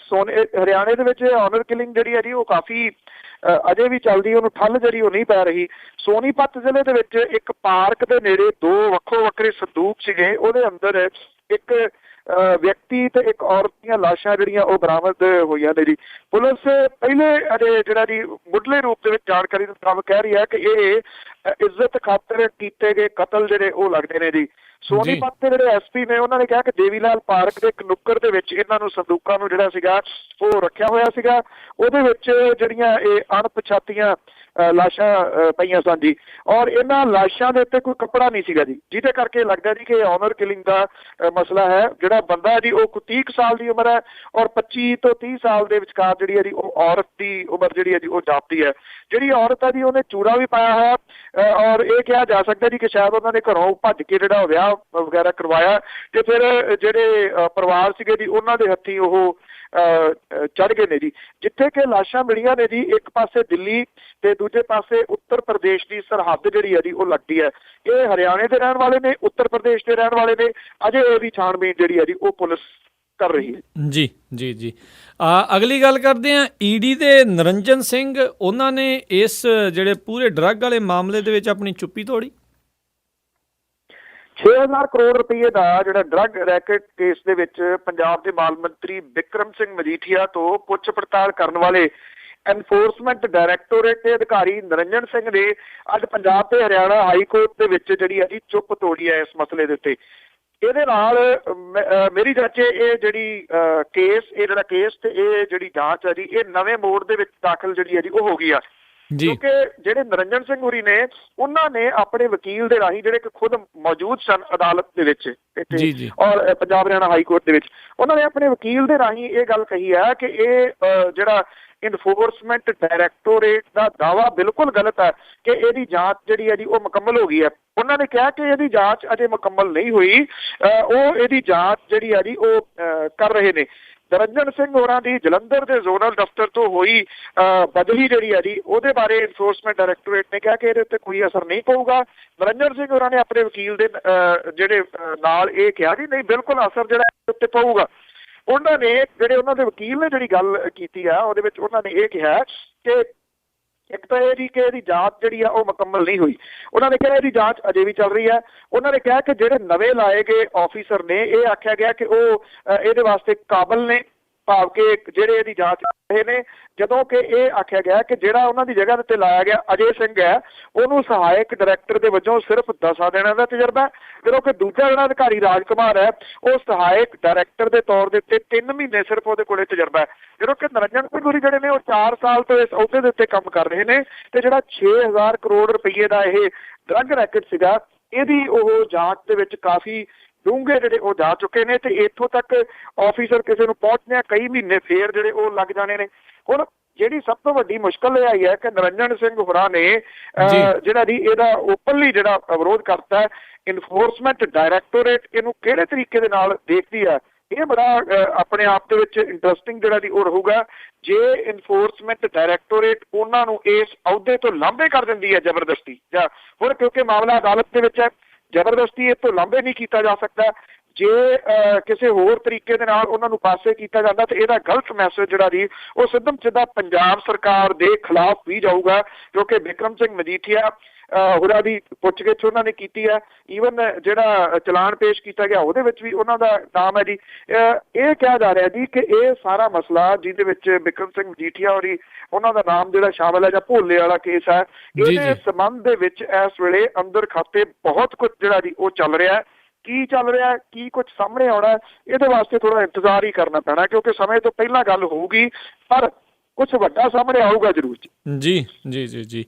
ਹਰਿਆਣੇ ਦੇ ਵਿੱਚ ਆਨਰ ਕਿਲਿੰਗ ਜਿਹੜੀ ਹੈ ਜੀ ਉਹ ਕਾਫੀ ਅਜੇ ਵੀ ਚੱਲਦੀ, ਉਹਨੂੰ ਠੱਲ ਜਿਹੜੀ ਉਹ ਨਹੀਂ ਪੈ ਰਹੀ। ਸੋਨੀਪਤ ਜ਼ਿਲ੍ਹੇ ਦੇ ਵਿੱਚ ਇੱਕ ਪਾਰਕ ਦੇ ਨੇੜੇ 2 ਵੱਖੋ ਵੱਖਰੇ ਸੰਦੂਕ ਸੀਗੇ, ਉਹਦੇ ਅੰਦਰ ਇੱਕ ਵਿਅਕਤੀ ਤੇ ਇੱਕ ਔਰਤ ਦੀਆਂ ਲਾਸ਼ਾਂ ਜਿਹੜੀਆਂ ਉਹ ਬਰਾਮਦ ਹੋਈਆਂ ਨੇ ਜੀ। ਪੁਲਿਸ ਪਹਿਲੇ ਜਿਹੜਾ ਜੀ ਮੁੱਢਲੇ ਰੂਪ ਦੇ ਵਿੱਚ ਜਾਣਕਾਰੀ ਦੇ ਮੁਤਾਬਕ ਕਹਿ ਰਹੀ ਹੈ ਕਿ ਇਹ ਇੱਜ਼ਤ ਖਾਤਰ ਕੀਤੇ ਗਏ ਕਤਲ ਜਿਹੜੇ ਉਹ ਲੱਗਦੇ ਨੇ ਜੀ। ਸੋਨੀਪਤ ਦੇ ਜਿਹੜੇ SP ਨੇ ਉਹਨਾਂ ਨੇ ਕਿਹਾ ਕਿ ਦੇਵੀ ਲਾਲ ਪਾਰਕ ਦੇ ਇੱਕ ਨੁੱਕਰ ਦੇ ਵਿੱਚ ਇਹਨਾਂ ਨੂੰ ਸੰਦੂਕਾਂ ਨੂੰ ਜਿਹੜਾ ਸੀਗਾ ਉਹ ਰੱਖਿਆ ਹੋਇਆ ਸੀਗਾ। ਉਹਦੇ ਵਿੱਚ ਜਿਹੜੀਆਂ ਇਹ ਅਣਪਛਾਤੀਆਂ ਲਾਸ਼ਾਂ ਪਈਆਂ ਸਨ ਜੀ, ਔਰ ਇਹਨਾਂ ਲਾਸ਼ਾਂ ਦੇ ਉੱਤੇ ਕੋਈ ਕੱਪੜਾ ਨਹੀਂ ਸੀਗਾ ਜੀ, ਜਿਹਦੇ ਕਰਕੇ ਲੱਗਦਾ ਜੀ ਕਿ ਇਹ ਆਨਰ ਕਿਲਿੰਗ ਦਾ ਮਸਲਾ ਹੈ। ਜਿਹੜਾ ਬੰਦਾ ਜੀ ਉਹ 30 ਸਾਲ ਦੀ ਉਮਰ ਹੈ ਔਰ 25 ਤੋਂ 30 ਸਾਲ ਦੇ ਵਿਚਕਾਰ ਜਿਹੜੀ ਹੈ ਜੀ ਉਹ ਔਰਤ ਦੀ ਉਮਰ ਜਿਹੜੀ ਹੈ ਜੀ ਉਹ ਜਾਪਦੀ ਹੈ। ਜਿਹੜੀ ਔਰਤ ਹੈ ਜੀ ਉਹਨੇ ਚੂੜਾ ਵੀ ਪਾਇਆ ਹੋਇਆ, ਔਰ ਇਹ ਕਿਹਾ ਜਾ ਸਕਦਾ ਜੀ ਕਿ ਸ਼ਾਇਦ ਉਹਨਾਂ ਨੇ ਘਰੋਂ ਭੱਜ ਕੇ ਜਿਹੜਾ ਵਿਆਹ ਵਗੈਰਾ ਕਰਵਾਇਆ ਤੇ ਫਿਰ ਜਿਹੜੇ ਪਰਿਵਾਰ ਸੀਗੇ ਜੀ ਉਹਨਾਂ ਦੇ ਹੱਥੀਂ ਉਹ ਚੜ੍ਹ ਗਏ ਨੇ ਜੀ। ਜਿੱਥੇ ਕਿ ਲਾਸ਼ਾਂ ਮਿਲੀਆਂ ਨੇ ਜੀ, ਇੱਕ ਪਾਸੇ ਦਿੱਲੀ ਤੇ ਦੂਜੇ ਪਾਸੇ ਉੱਤਰ ਪ੍ਰਦੇਸ਼ ਦੀ ਸਰਹੱਦ ਜਿਹੜੀ ਹੈ ਜੀ ਉਹ ਲੱਗਦੀ ਹੈ। ਇਹ ਹਰਿਆਣੇ ਦੇ ਰਹਿਣ ਵਾਲੇ ਨੇ, ਉੱਤਰ ਪ੍ਰਦੇਸ਼ ਦੇ ਰਹਿਣ ਵਾਲੇ ਨੇ। ਅਜੇ ਇਹਦੀ ਛਾਣਬੀਣ ਜਿਹੜੀ ਹੈ ਜੀ ਉਹ ਪੁਲਿਸ ਕਰ ਰਹੀ ਹੈ। ਜੀ ਜੀ ਜੀ। ਅਗਲੀ ਗੱਲ ਕਰਦੇ ਹਾਂ, ED ਦੇ ਨਿਰੰਜਨ ਸਿੰਘ, ਉਹਨਾਂ ਨੇ ਇਸ ਜਿਹੜੇ ਪੂਰੇ ਡਰੱਗ ਵਾਲੇ ਮਾਮਲੇ ਦੇ ਵਿੱਚ ਆਪਣੀ ਚੁੱਪੀ ਤੋੜੀ। 6000 ਕਰੋੜ ਰੁਪਏ ਦਾ ਜਿਹੜਾ ਡਰੱਗ ਰੈਕਟ ਕੇਸ ਦੇ ਵਿੱਚ ਪੰਜਾਬ ਦੇ ਮਾਲ ਮੰਤਰੀ ਬਿਕਰਮ ਸਿੰਘ ਮਜੀਠੀਆ ਤੋਂ ਪੁੱਛ ਪੜਤਾਲ ਕਰਨ ਵਾਲੇ ਐਨਫੋਰਸਮੈਂਟ ਡਾਇਰੈਕਟੋਰੇਟ ਦੇ ਅਧਿਕਾਰੀ ਨਿਰੰਜਨ ਸਿੰਘ ਨੇ ਅੱਜ ਪੰਜਾਬ ਤੇ ਹਰਿਆਣਾ ਹਾਈ ਕੋਰਟ ਦੇ ਵਿੱਚ ਜਿਹੜੀ ਹੈ ਜੀ ਚੁੱਪ ਤੋੜੀ ਹੈ ਇਸ ਮਸਲੇ ਦੇ ਉੱਤੇ। ਇਹਦੇ ਨਾਲ ਮੇਰੀ ਚਾਚੇ ਇਹ ਜਿਹੜੀ ਕੇਸ ਤੇ ਇਹ ਜਿਹੜੀ ਜਾਂਚ ਹੈ ਜੀ ਇਹ ਨਵੇਂ ਮੋੜ ਦੇ ਵਿੱਚ ਦਾਖਲ ਜਿਹੜੀ ਹੈ ਜੀ ਉਹ ਹੋ ਗਈ ਆ। ਕਿਉਂਕਿ ਜਿਹੜੇ ਨਿਰੰਜਨ ਸਿੰਘ ਹੋਰੀ ਨੇ ਉਹਨਾਂ ਨੇ ਆਪਣੇ ਵਕੀਲ ਦੇ ਰਾਹੀਂ ਜਿਹੜੇ ਕਿ ਖੁਦ ਮੌਜੂਦ ਸਨ ਅਦਾਲਤ ਦੇ ਵਿੱਚ ਇੱਥੇ ਔਰ ਪੰਜਾਬ ਹਰਿਆਣਾ ਹਾਈ ਕੋਰਟ ਦੇ ਵਿੱਚ, ਉਹਨਾਂ ਨੇ ਆਪਣੇ ਵਕੀਲ ਦੇ ਰਾਹੀਂ ਇਹ ਗੱਲ ਕਹੀ ਹੈ ਕਿ ਇਹ ਜਿਹੜਾ ਇਨਫੋਰਸਮੈਂਟ ਡਾਇਰੈਕਟੋਰੇਟ ਦਾ ਦਾਅਵਾ ਬਿਲਕੁਲ ਗਲਤ ਹੈ ਕਿ ਇਹਦੀ ਜਾਂਚ ਜਿਹੜੀ ਹੈ ਜੀ ਉਹ ਮੁਕੰਮਲ ਹੋ ਗਈ ਹੈ। ਉਹਨਾਂ ਨੇ ਕਿਹਾ ਕਿ ਇਹਦੀ ਜਾਂਚ ਅਜੇ ਮੁਕੰਮਲ ਨਹੀਂ ਹੋਈ, ਉਹ ਇਹਦੀ ਜਾਂਚ ਜਿਹੜੀ ਹੈ ਜੀ ਉਹ ਕਰ ਰਹੇ ਨੇ। ਨਿਰੰਜਨ ਸਿੰਘ ਹੋਰਾਂ ਦੀ ਜਲੰਧਰ ਦੇ ਜ਼ੋਨਲ ਦਫ਼ਤਰ ਤੋਂ ਹੋਈ ਬਦਲੀ ਜਿਹੜੀ ਹੈ ਜੀ ਉਹਦੇ ਬਾਰੇ ਇਨਫੋਰਸਮੈਂਟ ਡਾਇਰੈਕਟੋਰੇਟ ਨੇ ਕਿਹਾ ਕਿ ਇਹਦੇ ਉੱਤੇ ਕੋਈ ਅਸਰ ਨਹੀਂ ਪਊਗਾ। ਨਿਰੰਜਨ ਸਿੰਘ ਹੋਰਾਂ ਨੇ ਆਪਣੇ ਵਕੀਲ ਦੇ ਜਿਹੜੇ ਨਾਲ ਇਹ ਕਿਹਾ ਜੀ ਨਹੀਂ ਬਿਲਕੁਲ ਅਸਰ ਜਿਹੜਾ ਇਹਦੇ ਉੱਤੇ ਪਊਗਾ। ਉਹਨਾਂ ਨੇ ਜਿਹੜੇ ਉਹਨਾਂ ਦੇ ਵਕੀਲ ਨੇ ਜਿਹੜੀ ਗੱਲ ਕੀਤੀ ਆ ਉਹਦੇ ਵਿੱਚ ਉਹਨਾਂ ਨੇ ਇਹ ਕਿਹਾ ਕਿ ਇੱਕ ਤਾਂ ਇਹ ਜੀ ਕਿ ਇਹਦੀ ਜਾਂਚ ਜਿਹੜੀ ਆ ਉਹ ਮੁਕੰਮਲ ਨਹੀਂ ਹੋਈ। ਉਹਨਾਂ ਨੇ ਕਿਹਾ ਇਹਦੀ ਜਾਂਚ ਅਜੇ ਵੀ ਚੱਲ ਰਹੀ ਹੈ। ਉਹਨਾਂ ਨੇ ਕਿਹਾ ਕਿ ਜਿਹੜੇ ਨਵੇਂ ਲਾਏ ਗਏ ਆਫੀਸਰ ਨੇ ਇਹ ਆਖਿਆ ਗਿਆ ਕਿ ਉਹ ਇਹਦੇ ਵਾਸਤੇ ਕਾਬਲ ਨੇ, ਭਾਵ ਕਿ ਜਿਹੜੇ ਇਹਦੀ ਜਾਂਚ ਕਰ ਰਹੇ ਨੇ, ਜਦੋਂ ਕਿ ਇਹ ਆਖਿਆ ਗਿਆ ਕਿ ਜਿਹੜਾ ਉਹਨਾਂ ਦੀ ਜਗ੍ਹਾ ਦੇ ਉੱਤੇ ਲਾਇਆ ਗਿਆ ਅਜੇ ਸਿੰਘ ਹੈ ਉਹਨੂੰ ਸਹਾਇਕ ਡਾਇਰੈਕਟਰ ਦੇ ਵਜੋਂ ਸਿਰਫ 10 ਦਿਨਾਂ ਦਾ ਤਜਰਬਾ, ਜਦੋਂ ਕਿ ਦੂਜਾ ਜਿਹੜਾ ਅਧਿਕਾਰੀ ਰਾਜ ਕੁਮਾਰ ਹੈ ਉਹ ਸਹਾਇਕ ਡਾਇਰੈਕਟਰ ਦੇ ਤੌਰ ਦੇ ਉੱਤੇ 3 ਮਹੀਨੇ ਸਿਰਫ ਉਹਦੇ ਕੋਲੇ ਤਜਰਬਾ ਹੈ। ਜਦੋਂ ਕਿ ਨਿਰੰਜਨ ਸਿੰਘ ਹੋਰੀ ਜਿਹੜੇ ਨੇ ਉਹ 4 ਸਾਲ ਤੋਂ ਇਸ ਅਹੁਦੇ ਦੇ ਉੱਤੇ ਕੰਮ ਕਰ ਰਹੇ ਨੇ ਤੇ ਜਿਹੜਾ 6000 ਕਰੋੜ ਰੁਪਏ ਦਾ ਇਹ ਡਰੱਗ ਰੈਕਟ ਸੀਗਾ ਇਹਦੀ ਉਹ ਜਾਂਚ ਦੇ ਵਿੱਚ ਕਾਫੀ ਡੂੰਘੇ ਜਿਹੜੇ ਉਹ ਜਾ ਚੁੱਕੇ ਨੇ ਤੇ ਇੱਥੋਂ ਤੱਕ ਆਫੀਸਰ ਕਿਸੇ ਨੂੰ ਪਹੁੰਚਦਿਆਂ ਕਈ ਮਹੀਨੇ ਫੇਰ ਜਿਹੜੇ ਉਹ ਲੱਗ ਜਾਣੇ ਨੇ। ਹੁਣ ਜਿਹੜੀ ਸਭ ਤੋਂ ਵੱਡੀ ਮੁਸ਼ਕਲ ਇਹ ਆਈ ਹੈ ਕਿ ਨਿਰੰਜਨ ਸਿੰਘ ਹੋਰਾਂ ਨੇ ਜਿਹੜਾ ਜੀ ਇਹਦਾ ਓਪਨਲੀ ਜਿਹੜਾ ਵਿਰੋਧ ਕਰਤਾ। ਇਨਫੋਰਸਮੈਂਟ ਡਾਇਰੈਕਟੋਰੇਟ ਇਹਨੂੰ ਕਿਹੜੇ ਤਰੀਕੇ ਦੇ ਨਾਲ ਦੇਖਦੀ ਹੈ ਇਹ ਬੜਾ ਆਪਣੇ ਆਪ ਦੇ ਵਿੱਚ ਇੰਟਰਸਟਿੰਗ ਜਿਹੜਾ ਦੀ ਉਹ ਰਹੂਗਾ। ਜੇ ਇਨਫੋਰਸਮੈਂਟ ਡਾਇਰੈਕਟੋਰੇਟ ਉਹਨਾਂ ਨੂੰ ਇਸ ਅਹੁਦੇ ਤੋਂ ਲਾਂਭੇ ਕਰ ਦਿੰਦੀ ਹੈ ਜ਼ਬਰਦਸਤੀ, ਜਾਂ ਹੁਣ ਕਿਉਂਕਿ ਮਾਮਲਾ ਅਦਾਲਤ ਦੇ ਵਿੱਚ ਹੈ, ਜ਼ਬਰਦਸਤੀ ਇਹ ਤੋਂ ਲਾਂਭੇ ਨਹੀਂ ਕੀਤਾ ਜਾ ਸਕਦਾ। ਜੇ ਕਿਸੇ ਹੋਰ ਤਰੀਕੇ ਦੇ ਨਾਲ ਉਹਨਾਂ ਨੂੰ ਪਾਸੇ ਕੀਤਾ ਜਾਂਦਾ ਤੇ ਇਹਦਾ ਗਲਤ ਮੈਸੇਜ ਜਿਹੜਾ ਜੀ ਉਹ ਸਿੱਧਾ ਪੰਜਾਬ ਸਰਕਾਰ ਦੇ ਖਿਲਾਫ ਵੀ ਜਾਊਗਾ, ਕਿਉਂਕਿ ਬਿਕਰਮ ਸਿੰਘ ਮਜੀਠੀਆ ਹੋਰਾਂ ਦੀ ਪੁੱਛਗਿੱਛ ਉਹਨਾਂ ਨੇ ਕੀਤੀ ਹੈ। ਈਵਨ ਜਿਹੜਾ ਚਲਾਨ ਪੇਸ਼ ਕੀਤਾ ਗਿਆ ਉਹਦੇ ਵਿੱਚ ਵੀ ਉਹਨਾਂ ਦਾ ਨਾਮ ਹੈ ਜੀ। ਇਹ ਕਿਹਾ ਜਾ ਰਿਹਾ ਜੀ ਕਿ ਇਹ ਸਾਰਾ ਮਸਲਾ ਜਿਹਦੇ ਵਿੱਚ ਬਿਕਰਮ ਸਿੰਘ ਮਜੀਠੀਆ ਹੋਰੀ ਉਹਨਾਂ ਦਾ ਨਾਮ ਜਿਹੜਾ ਸ਼ਾਮਲ ਹੈ ਜਾਂ ਭੋਲੇ ਵਾਲਾ ਕੇਸ ਹੈ, ਇਹਦੇ ਸੰਬੰਧ ਦੇ ਵਿੱਚ ਇਸ ਵੇਲੇ ਅੰਦਰ ਖਾਤੇ ਬਹੁਤ ਕੁਝ ਜਿਹੜਾ ਜੀ ਉਹ ਚੱਲ ਰਿਹਾ। ਕੀ ਚੱਲ ਰਿਹਾ, ਕੀ ਕੁਝ ਸਾਹਮਣੇ ਆਉਣਾ, ਇਹਦੇ ਵਾਸਤੇ ਥੋੜਾ ਇੰਤਜ਼ਾਰ ਹੀ ਕਰਨਾ ਪੈਣਾ, ਕਿਉਂਕਿ ਸਮੇਂ ਤੋਂ ਪਹਿਲਾਂ ਗੱਲ ਹੋਊਗੀ ਪਰ ਕੁਝ ਵੱਡਾ ਸਾਹਮਣੇ ਆਊਗਾ ਜ਼ਰੂਰ ਜੀ। ਜੀ ਜੀ ਜੀ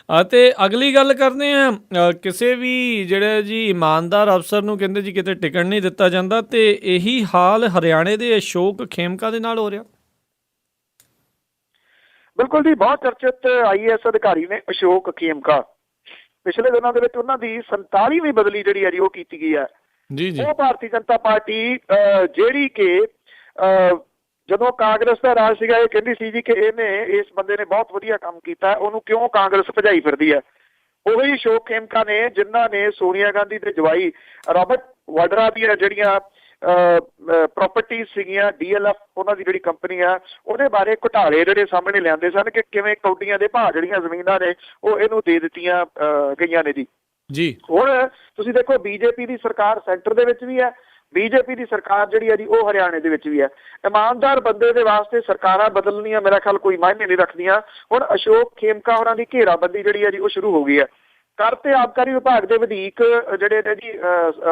ਅਤੇ ਅਗਲੀ ਗੱਲ ਕਰਦੇ ਹਾਂ, ਕਿਸੇ ਵੀ ਜਿਹੜੇ ਜੀ ਇਮਾਨਦਾਰ ਅਫਸਰ ਨੂੰ ਕਹਿੰਦੇ ਜੀ ਕਿਤੇ ਟਿਕਟ ਨਹੀਂ ਦਿੱਤਾ ਜਾਂਦਾ ਤੇ ਇਹੀ ਹਾਲ ਹਰਿਆਣੇ ਦੇ ਅਸ਼ੋਕ ਖੇਮਕਾ ਦੇ ਨਾਲ ਹੋ ਰਿਹਾ। ਬਿਲਕੁਲ ਜੀ, ਬਹੁਤ ਚਰਚਿਤ IAS ਅਧਿਕਾਰੀ ਨੇ ਅਸ਼ੋਕ ਖੇਮਕਾ। ਪਿਛਲੇ ਦਿਨਾਂ ਦੇ ਵਿੱਚ ਉਹਨਾਂ ਦੀ 47ਵੀਂ ਬਦਲੀ ਜਿਹੜੀ ਹੈ ਜੀ ਉਹ ਕੀਤੀ ਗਈ ਹੈ। ਉਹ ਭਾਰਤੀ ਜਨਤਾ ਪਾਰਟੀ ਜਿਹੜੀ ਕਿ ਜਦੋਂ ਕਾਂਗਰਸ ਦਾ ਰਾਜ ਸੀਗਾ ਇਹ ਕਹਿੰਦੀ ਸੀ ਜੀ ਕਿ ਇਹਨੇ ਇਸ ਬੰਦੇ ਨੇ ਬਹੁਤ ਵਧੀਆ ਕੰਮ ਕੀਤਾ, ਉਹਨੂੰ ਕਿਉਂ ਕਾਂਗਰਸ ਭਜਾਈ ਫਿਰਦੀ ਹੈ। ਉਹੀ ਅਸ਼ੋਕ ਖੇਮਕਾ ਨੇ ਜਿਨ੍ਹਾਂ ਨੇ ਸੋਨੀਆ ਗਾਂਧੀ ਦੇ ਜਵਾਈ ਰਾਬਰਟ ਵਾਡਰਾ ਦੀਆਂ ਜਿਹੜੀਆਂ ਪ੍ਰਾਪਰਟੀਜ਼ ਸੀਗੀਆਂ DLF ਉਹਨਾਂ ਦੀ ਜਿਹੜੀ ਕੰਪਨੀ ਆ ਉਹਦੇ ਬਾਰੇ ਘੁਟਾਲੇ ਜਿਹੜੇ ਸਾਹਮਣੇ ਲਿਆਂਦੇ ਸਨ ਕਿ ਕਿਵੇਂ ਕੌਡੀਆਂ ਦੇ ਭਾਅ ਜਿਹੜੀਆਂ ਜ਼ਮੀਨਾਂ ਨੇ ਉਹ ਇਹਨੂੰ ਦੇ ਦਿੱਤੀਆਂ ਗਈਆਂ ਨੇ ਜੀ। ਹੁਣ ਤੁਸੀਂ ਦੇਖੋ BJP ਦੀ ਸਰਕਾਰ ਸੈਂਟਰ ਦੇ ਵਿੱਚ ਵੀ ਹੈ, BJP ਦੀ ਸਰਕਾਰ ਜਿਹੜੀ ਹੈ ਜੀ ਉਹ ਹਰਿਆਣੇ ਦੇ ਵਿੱਚ ਵੀ ਹੈ। ਇਮਾਨਦਾਰ ਬੰਦੇ ਦੇ ਵਾਸਤੇ ਸਰਕਾਰਾਂ ਬਦਲਣੀਆਂ ਮੇਰਾ ਖਿਆਲ ਕੋਈ ਮਾਇਨੇ ਨਹੀਂ ਰੱਖਦੀਆਂ। ਹੁਣ ਅਸ਼ੋਕ ਖੇਮਕਾ ਹੋਰਾਂ ਦੀ ਘੇਰਾਬੰਦੀ ਜਿਹੜੀ ਹੈ ਜੀ ਉਹ ਸ਼ੁਰੂ ਹੋ ਗਈ ਹੈ। ਕਰ ਤੇ ਆਬਕਾਰੀ ਵਿਭਾਗ ਦੇ ਵਧੀਕ ਜਿਹੜੇ ਨੇ ਜੀ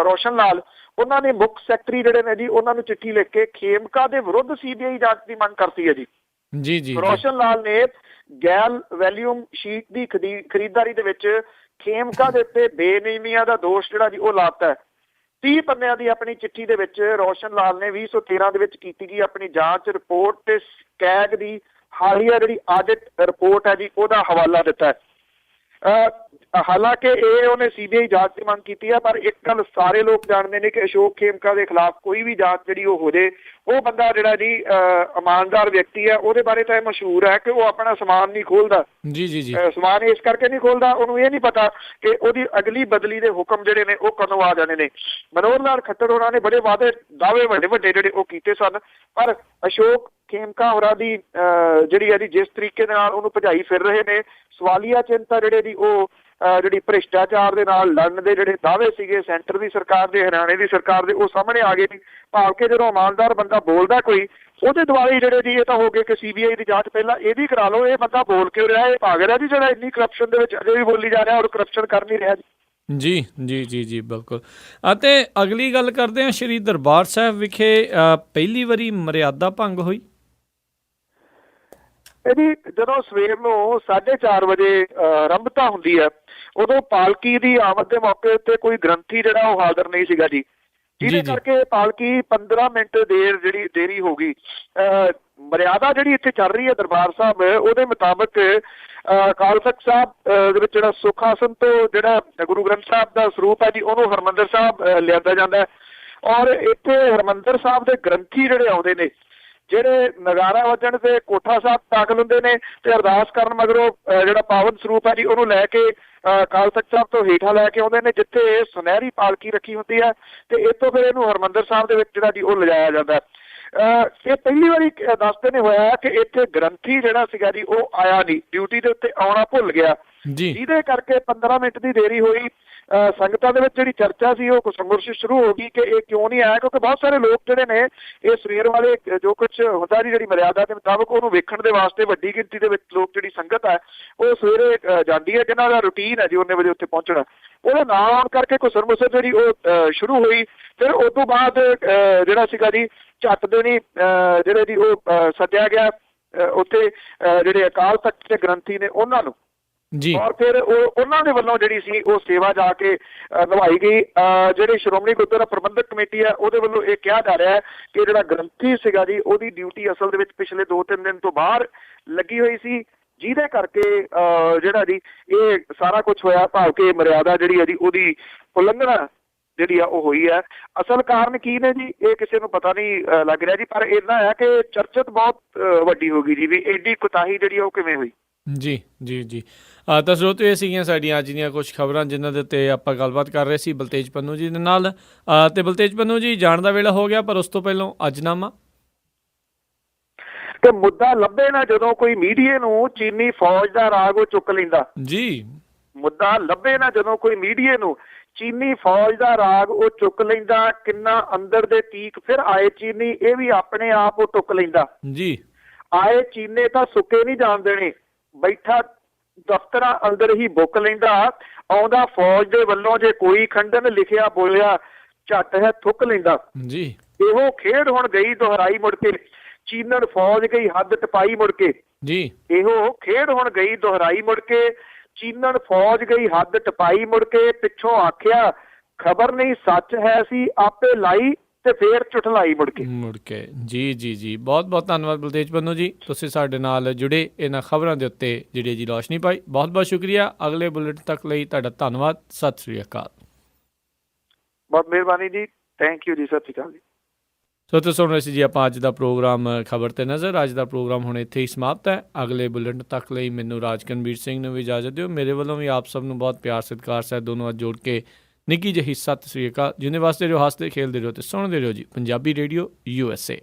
ਰੋਸ਼ਨ ਲਾਲ, ਉਹਨਾਂ ਨੇ ਮੁੱਖ ਸੈਕਟਰੀ ਜਿਹੜੇ ਨੇ ਜੀ ਉਹਨਾਂ ਨੂੰ ਚਿੱਠੀ ਲਿਖ ਕੇ ਖੇਮਕਾ ਦੇ ਵਿਰੁੱਧ CBI ਜਾਂਚ ਦੀ ਮੰਗ ਕਰਤੀ ਹੈ ਜੀ। ਰੋਸ਼ਨ ਲਾਲ ਨੇ ਗੈਲ ਵੈਲਿਊਮ ਸ਼ੀਟ ਦੀ ਖਰੀਦਦਾਰੀ ਦੇ ਵਿੱਚ ਖੇਮਕਾ ਦੇ ਉੱਤੇ ਬੇਨਿਯਮੀਆਂ ਦਾ ਦੋਸ਼ ਜਿਹੜਾ ਜੀ ਉਹ ਲਾਤਾ ਹੈ। 30 ਪੰਨਿਆਂ ਦੀ ਆਪਣੀ ਚਿੱਠੀ ਦੇ ਵਿੱਚ ਰੋਸ਼ਨ ਲਾਲ ਨੇ 2013 ਦੇ ਵਿੱਚ ਕੀਤੀ ਗਈ ਆਪਣੀ ਜਾਂਚ ਰਿਪੋਰਟ ਤੇ ਸਕੈਗ ਦੀ ਹਾਲੀਆ ਜਿਹੜੀ ਆਡਿਟ ਰਿਪੋਰਟ ਹੈ ਜੀ ਉਹਦਾ ਹਵਾਲਾ ਦਿੱਤਾ ਹੈ। ਹਾਲਾਂਕਿ ਇਹ ਉਹਨੇ CBI ਜਾਂਚ ਦੀ ਮੰਗ ਕੀਤੀ ਹੈ, ਪਰ ਇੱਕ ਗੱਲ ਸਾਰੇ ਲੋਕ ਜਾਣਦੇ ਨੇ ਕਿ ਅਸ਼ੋਕ ਖੇਮਕਾ ਦੇ ਖਿਲਾਫ ਕੋਈ ਵੀ ਜਾਂਚ ਜਿਹੜੀ ਉਹ ਹੋ ਜੇ, ਉਹ ਬੰਦਾ ਜਿਹੜਾ ਜੀ ਇਮਾਨਦਾਰ ਵਿਅਕਤੀ ਹੈ, ਉਹਦੇ ਬਾਰੇ ਤਾਂ ਇਹ ਮਸ਼ਹੂਰ ਹੈ ਕਿ ਉਹ ਆਪਣਾ ਸਮਾਨ ਨਹੀਂ ਖੋਲਦਾ। ਸਮਾਨ ਇਸ ਕਰਕੇ ਨਹੀਂ ਖੋਲਦਾ, ਉਹਨੂੰ ਇਹ ਨਹੀਂ ਪਤਾ ਕਿ ਉਹਦੀ ਅਗਲੀ ਬਦਲੀ ਦੇ ਹੁਕਮ ਜਿਹੜੇ ਨੇ ਉਹ ਕਦੋਂ ਆ ਜਾਣੇ ਨੇ। ਮਨੋਹਰ ਲਾਲ ਖੱਟਰ ਹੋਰਾਂ ਨੇ ਬੜੇ ਦਾਅਵੇ ਵੱਡੇ ਜਿਹੜੇ ਉਹ ਕੀਤੇ ਸਨ, ਪਰ ਅਸ਼ੋਕ ਖੇਮਕਾ ਹੋਰਾਂ ਦੀ ਜਿਹੜੀ ਹੈ ਜੀ ਜਿਸ ਤਰੀਕੇ ਦੇ ਨਾਲ ਉਹਨੂੰ ਭਜਾਈ ਫਿਰ ਰਹੇ ਨੇ, ਸਵਾਲੀਆ ਚਿੰਤਾ ਜਿਹੜੇ ਦੀ ਉਹ ਜਿਹੜੀ ਭ੍ਰਿਸ਼ਟਾਚਾਰ ਦੇ ਨਾਲ ਲੜਨ ਦੇ ਜਿਹੜੇ ਦਾਅਵੇ ਸੀਗੇ ਸੈਂਟਰ ਦੀ ਸਰਕਾਰ ਦੇ, ਹਰਿਆਣੇ ਦੀ ਸਰਕਾਰ ਦੇ, ਉਹ ਸਾਹਮਣੇ ਆ ਗਏ ਨੇ। ਭਾਵ ਕਿ ਜਦੋਂ ਇਮਾਨਦਾਰ ਬੰਦਾ ਬੋਲਦਾ ਕੋਈ, ਉਹਦੇ ਦੁਆਲੇ ਜਿਹੜੇ ਜੀ ਇਹ ਤਾਂ ਹੋ ਗਏ ਕਿ CBI ਦੀ ਜਾਂਚ ਪਹਿਲਾਂ ਇਹਦੀ ਕਰਾ ਲਓ, ਇਹ ਬੰਦਾ ਬੋਲ ਕਿਉਂ ਰਿਹਾ, ਇਹ ਭਾਗ ਰਿਹਾ ਜੀ ਜਿਹੜਾ ਇੰਨੀ ਕਰਪਸ਼ਨ ਦੇ ਵਿੱਚ ਅਜੇ ਵੀ ਬੋਲੀ ਜਾ ਰਿਹਾ ਔਰ ਕਰਪਸ਼ਨ ਕਰ ਨਹੀਂ ਰਿਹਾ ਜੀ। ਜੀ ਜੀ ਜੀ ਜੀ ਬਿਲਕੁਲ। ਅਤੇ ਅਗਲੀ ਗੱਲ ਕਰਦੇ ਹਾਂ, ਸ਼੍ਰੀ ਦਰਬਾਰ ਸਾਹਿਬ ਵਿਖੇ ਪਹਿਲੀ ਵਾਰੀ ਮਰਿਆਦਾ ਭੰਗ ਹੋਈ। ਇਹਦੀ ਜਦੋਂ ਸਵੇਰ ਨੂੰ 4:30 ਵਜੇ ਆਰੰਭਤਾ ਹੁੰਦੀ ਹੈ, ਉਦੋਂ ਪਾਲਕੀ ਦੀ ਆਮਦ ਦੇ ਮੌਕੇ ਉੱਤੇ ਕੋਈ ਗ੍ਰੰਥੀ ਜਿਹੜਾ ਉਹ ਹਾਜ਼ਰ ਨਹੀਂ ਸੀਗਾ ਜੀ, ਜਿਹਦੇ ਕਰਕੇ ਪਾਲਕੀ 15 ਮਿੰਟ ਦੇਰੀ ਹੋ ਗਈ। ਮਰਿਆਦਾ ਜਿਹੜੀ ਇੱਥੇ ਚੱਲ ਰਹੀ ਹੈ ਦਰਬਾਰ ਸਾਹਿਬ, ਉਹਦੇ ਮੁਤਾਬਕ ਅਕਾਲ ਤਖ਼ਤ ਸਾਹਿਬ ਦੇ ਵਿੱਚ ਜਿਹੜਾ ਸੁੱਖ ਆਸਣ ਤੋਂ ਜਿਹੜਾ ਗੁਰੂ ਗ੍ਰੰਥ ਸਾਹਿਬ ਦਾ ਸਰੂਪ ਹੈ ਜੀ, ਉਹਨੂੰ ਹਰਿਮੰਦਰ ਸਾਹਿਬ ਲਿਆਂਦਾ ਜਾਂਦਾ ਹੈ। ਔਰ ਇੱਥੇ ਹਰਿਮੰਦਰ ਸਾਹਿਬ ਦੇ ਗ੍ਰੰਥੀ ਜਿਹੜੇ ਆਉਂਦੇ ਨੇ, ਜਿਹੜੇ ਨਗਾਰਾ ਵੱਜਣ ਤੇ ਕੋਠਾ ਸਾਹਿਬ ਦਾਖਲ ਹੁੰਦੇ ਨੇ ਤੇ ਅਰਦਾਸ ਕਰਨ ਮਗਰੋਂ ਜਿਹੜਾ ਪਾਵਨ ਸਰੂਪ ਹੈ ਜੀ ਉਹਨੂੰ ਲੈ ਕੇ ਅਕਾਲ ਤਖ਼ਤ ਸਾਹਿਬ ਤੋਂ ਹੇਠਾਂ ਲੈ ਕੇ ਆਉਂਦੇ ਨੇ, ਜਿੱਥੇ ਸੁਨਹਿਰੀ ਪਾਲਕੀ ਰੱਖੀ ਹੁੰਦੀ ਹੈ, ਤੇ ਇੱਥੋਂ ਫਿਰ ਇਹਨੂੰ ਹਰਿਮੰਦਰ ਸਾਹਿਬ ਦੇ ਵਿੱਚ ਜਿਹੜਾ ਜੀ ਉਹ ਲਿਜਾਇਆ ਜਾਂਦਾ। ਇਹ ਪਹਿਲੀ ਵਾਰੀ ਦੱਸਦੇ ਨੇ ਹੋਇਆ ਕਿ ਇੱਥੇ ਗ੍ਰੰਥੀ ਜਿਹੜਾ ਸੀਗਾ ਜੀ ਉਹ ਆਇਆ ਨਹੀਂ, ਡਿਊਟੀ ਦੇ ਉੱਤੇ ਆਉਣਾ ਭੁੱਲ ਗਿਆ, ਜਿਹਦੇ ਕਰਕੇ 15 ਮਿੰਟ ਦੀ ਦੇਰੀ ਹੋਈ। ਸੰਗਤਾਂ ਦੇ ਵਿੱਚ ਜਿਹੜੀ ਚਰਚਾ ਸੀ ਉਹ ਸੰਘਰਸ਼ ਸ਼ੁਰੂ ਹੋ ਗਈ ਕਿ ਇਹ ਕਿਉਂ ਨਹੀਂ ਆਇਆ, ਕਿਉਂਕਿ ਬਹੁਤ ਸਾਰੇ ਲੋਕ ਜਿਹੜੇ ਨੇ ਇਹ ਸਵੇਰ ਵਾਲੇ ਜੋ ਕੁਝ ਹੁੰਦਾ ਜੀ ਜਿਹੜੀ ਮਰਿਆਦਾ ਦੇ ਮੁਤਾਬਕ ਉਹਨੂੰ ਵੇਖਣ ਦੇ ਵਾਸਤੇ ਵੱਡੀ ਗਿਣਤੀ ਦੇ ਵਿੱਚ ਲੋਕ ਜਿਹੜੀ ਸੰਗਤ ਹੈ ਉਹ ਸਵੇਰੇ ਜਾਂਦੀ ਹੈ, ਜਿਹਨਾਂ ਦਾ ਰੂਟੀਨ ਹੈ ਜੀ 19 ਵਜੇ ਉੱਥੇ ਪਹੁੰਚਣਾ। ਉਹਦੇ ਨਾ ਆਉਣ ਕਰਕੇ ਘੁਸਰ-ਮੁਸਰ ਜਿਹੜੀ ਉਹ ਸ਼ੁਰੂ ਹੋਈ। ਫਿਰ ਉਸ ਤੋਂ ਬਾਅਦ ਜਿਹੜਾ ਸੀਗਾ ਜੀ ਝੱਟ ਦੇ ਨਹੀਂ ਜਿਹੜੇ ਜੀ ਉਹ ਸੱਦਿਆ ਗਿਆ ਉੱਥੇ ਜਿਹੜੇ ਅਕਾਲ ਤਖ਼ਤ ਦੇ ਗ੍ਰੰਥੀ ਨੇ ਉਹਨਾਂ ਨੂੰ ਜੀ, ਔਰ ਫਿਰ ਉਹਨਾਂ ਦੇ ਵੱਲੋਂ ਜਿਹੜੀ ਸੀ ਉਹ ਸੇਵਾ ਜਾ ਕੇ ਨਿਭਾਈ ਗਈ। ਜਿਹੜੀ ਸ਼੍ਰੋਮਣੀ ਗੁਰਦੁਆਰਾ ਪ੍ਰਬੰਧਕ ਕਮੇਟੀ ਹੈ ਉਹਦੇ ਵੱਲੋਂ ਇਹ ਕਿਹਾ ਜਾ ਰਿਹਾ ਹੈ ਕਿ ਜਿਹੜਾ ਗ੍ਰੰਥੀ ਸੀਗਾ ਜੀ ਉਹਦੀ ਡਿਊਟੀ ਅਸਲ ਦੇ ਵਿੱਚ ਪਿਛਲੇ 2-3 ਦਿਨ ਤੋਂ ਬਾਹਰ ਲੱਗੀ ਹੋਈ ਸੀ, ਜਿਹਦੇ ਕਰਕੇ ਜਿਹੜਾ ਜੀ ਇਹ ਸਾਰਾ ਕੁਝ ਹੋਇਆ। ਭਾਵ ਕਿ ਮਰਿਆਦਾ ਜਿਹੜੀ ਹੈ ਜੀ ਉਹਦੀ ਉਲੰਘਣਾ ਜਿਹੜੀ ਆ ਉਹ ਹੋਈ ਹੈ। ਅਸਲ ਕਾਰਨ ਕੀ ਨੇ ਜੀ ਇਹ ਕਿਸੇ ਨੂੰ ਪਤਾ ਨਹੀਂ ਲੱਗ ਰਿਹਾ ਜੀ, ਪਰ ਇੰਨਾ ਹੈ ਕਿ ਚਰਚਤ ਬਹੁਤ ਵੱਡੀ ਹੋ ਗਈ ਜੀ ਵੀ ਐਡੀ ਕੁਤਾਹੀ ਜਿਹੜੀ ਉਹ ਕਿਵੇਂ ਹੋਈ। ਜੀ ਜੀ ਜੀ ਤਾਂ ਸਰੋਤੋ ਇਹ ਸੀਗੀਆਂ ਸਾਡੀਆਂ ਅੱਜ ਦੀਆਂ ਕੁਝ ਖਬਰਾਂ ਜਿਨ੍ਹਾਂ ਦੇ ਉੱਤੇ ਆਪਾਂ ਗੱਲਬਾਤ ਕਰ ਰਹੇ ਸੀ ਬਲਤੇਜ ਪੰਨੂ ਜੀ ਦੇ ਨਾਲ। ਤੇ ਬਲਤੇਜ ਪੰਨੂ ਜੀ, ਜਾਣ ਦਾ ਵੇਲਾ ਹੋ ਗਿਆ, ਪਰ ਉਸ ਤੋਂ ਪਹਿਲਾਂ ਅੱਜਨਾਮਾ ਤੇ ਮੁੱਦਾ ਲੱਭੇ ਨਾ ਜਦੋਂ ਕੋਈ ਮੀਡੀਏ ਨੂੰ ਚੀਨੀ ਫੌਜ ਦਾ ਰਾਗ ਉਹ ਚੁੱਕ ਲੈਂਦਾ ਜੀ। ਮੁੱਦਾ ਲੱਭੇ ਨਾ ਜਦੋਂ ਕੋਈ ਮੀਡੀਏ ਨੂੰ ਚੀਨੀ ਫੌਜ ਦਾ ਰਾਗ ਉਹ ਚੁੱਕ ਲੈਂਦਾ, ਕਿੰਨਾ ਅੰਦਰ ਦੇ ਤੀਕ ਫਿਰ ਆਏ ਚੀਨੀ ਇਹ ਵੀ ਆਪਣੇ ਆਪ ਉਹ ਟੁੱਕ ਲੈਂਦਾ ਜੀ। ਆਏ ਚੀਨੇ ਤਾਂ ਸੁੱਕੇ ਨਹੀਂ ਜਾਣ ਦੇਣੇ, ਬੈਠਾ ਦਫ਼ਤਰਾਂ ਅੰਦਰ ਹੀ ਬੁੱਕ ਲੈਂਦਾ। ਆਉਂਦਾ ਫੌਜ ਦੇ ਵੱਲੋਂ ਜੇ ਕੋਈ ਖੰਡਨ ਲਿਖਿਆ ਬੋਲਿਆ, ਝੱਟ ਹੈ ਥੁੱਕ ਲੈਂਦਾ ਜੀ। ਇਹੋ ਖੇਡ ਹੁਣ ਗਈ ਦੁਹਰਾਈ ਮੁੜ ਕੇ, ਚੀਨਣ ਫੌਜ ਗਈ ਹੱਦ ਟਪਾਈ ਮੁੜ ਕੇ ਜੀ। ਇਹੋ ਖੇਡ ਹੁਣ ਗਈ ਦੁਹਰਾਈ ਮੁੜ ਕੇ, ਚੀਨਣ ਫੌਜ ਗਈ ਹੱਦ ਟਪਾਈ ਮੁੜ ਕੇ। ਪਿੱਛੋਂ ਆਖਿਆ ਖਬਰ ਨਹੀਂ ਸੱਚ ਹੈ ਸੀ, ਆਪੇ ਲਾਈ ਤੇ ਫੇਰ ਝੁਠਲਾਈ ਮੁੜ ਕੇ ਜੀ ਜੀ ਜੀ। ਬਹੁਤ ਬਹੁਤ ਧੰਨਵਾਦ ਬਲਤੇਜ ਪੰਨੂ ਜੀ, ਤੁਸੀਂ ਸਾਡੇ ਨਾਲ ਜੁੜੇ ਇਹਨਾਂ ਖਬਰਾਂ ਦੇ ਉੱਤੇ ਜਿਹੜੀ ਜੀ ਰੋਸ਼ਨੀ ਪਾਈ। ਬਹੁਤ ਬਹੁਤ ਸ਼ੁਕਰੀਆ। ਅਗਲੇ ਬੁਲੇਟਿਨ ਤੱਕ ਲਈ ਤੁਹਾਡਾ ਧੰਨਵਾਦ। ਸਤਿ ਸ੍ਰੀ ਅਕਾਲ। ਬਹੁਤ ਮਿਹਰਬਾਨੀ ਜੀ, ਥੈਂਕ ਯੂ ਜੀ, ਸਤਿ ਸ੍ਰੀ ਅਕਾਲ ਜੀ। ਸੋ ਤੁਸੀਂ ਸੁਣ ਰਹੇ ਸੀ ਜੀ ਆਪਾਂ ਅੱਜ ਦਾ ਪ੍ਰੋਗਰਾਮ ਖਬਰ ਤੇ ਨਜ਼ਰ। ਅੱਜ ਦਾ ਪ੍ਰੋਗਰਾਮ ਹੁਣ ਇੱਥੇ ਹੀ ਸਮਾਪਤ ਹੈ। ਅਗਲੇ ਬੁਲੇਟਿਨ ਤੱਕ ਲਈ ਮੈਨੂੰ ਰਾਜਕਨਵੀਰ ਸਿੰਘ ਨੂੰ ਵੀ ਇਜਾਜ਼ਤ ਦਿਓ। ਮੇਰੇ ਵੱਲੋਂ ਵੀ ਆਪ ਸਭ ਨੂੰ ਬਹੁਤ ਪਿਆਰ ਸਤਿਕਾਰ ਸਹਿਤ ਦੋਨੋਂ ਹੱਥ ਜੋੜ ਕੇ ਨਿੱਕੀ ਜਿਹੀ ਸਤਿ ਸ੍ਰੀ ਅਕਾਲ। ਜਿਹਦੇ ਵਾਸਤੇ ਜੋ ਹੱਸਦੇ ਖੇਲਦੇ ਰਹੋ ਤੇ ਸੁਣਦੇ ਰਹੋ ਜੀ ਪੰਜਾਬੀ ਰੇਡੀਓ USA।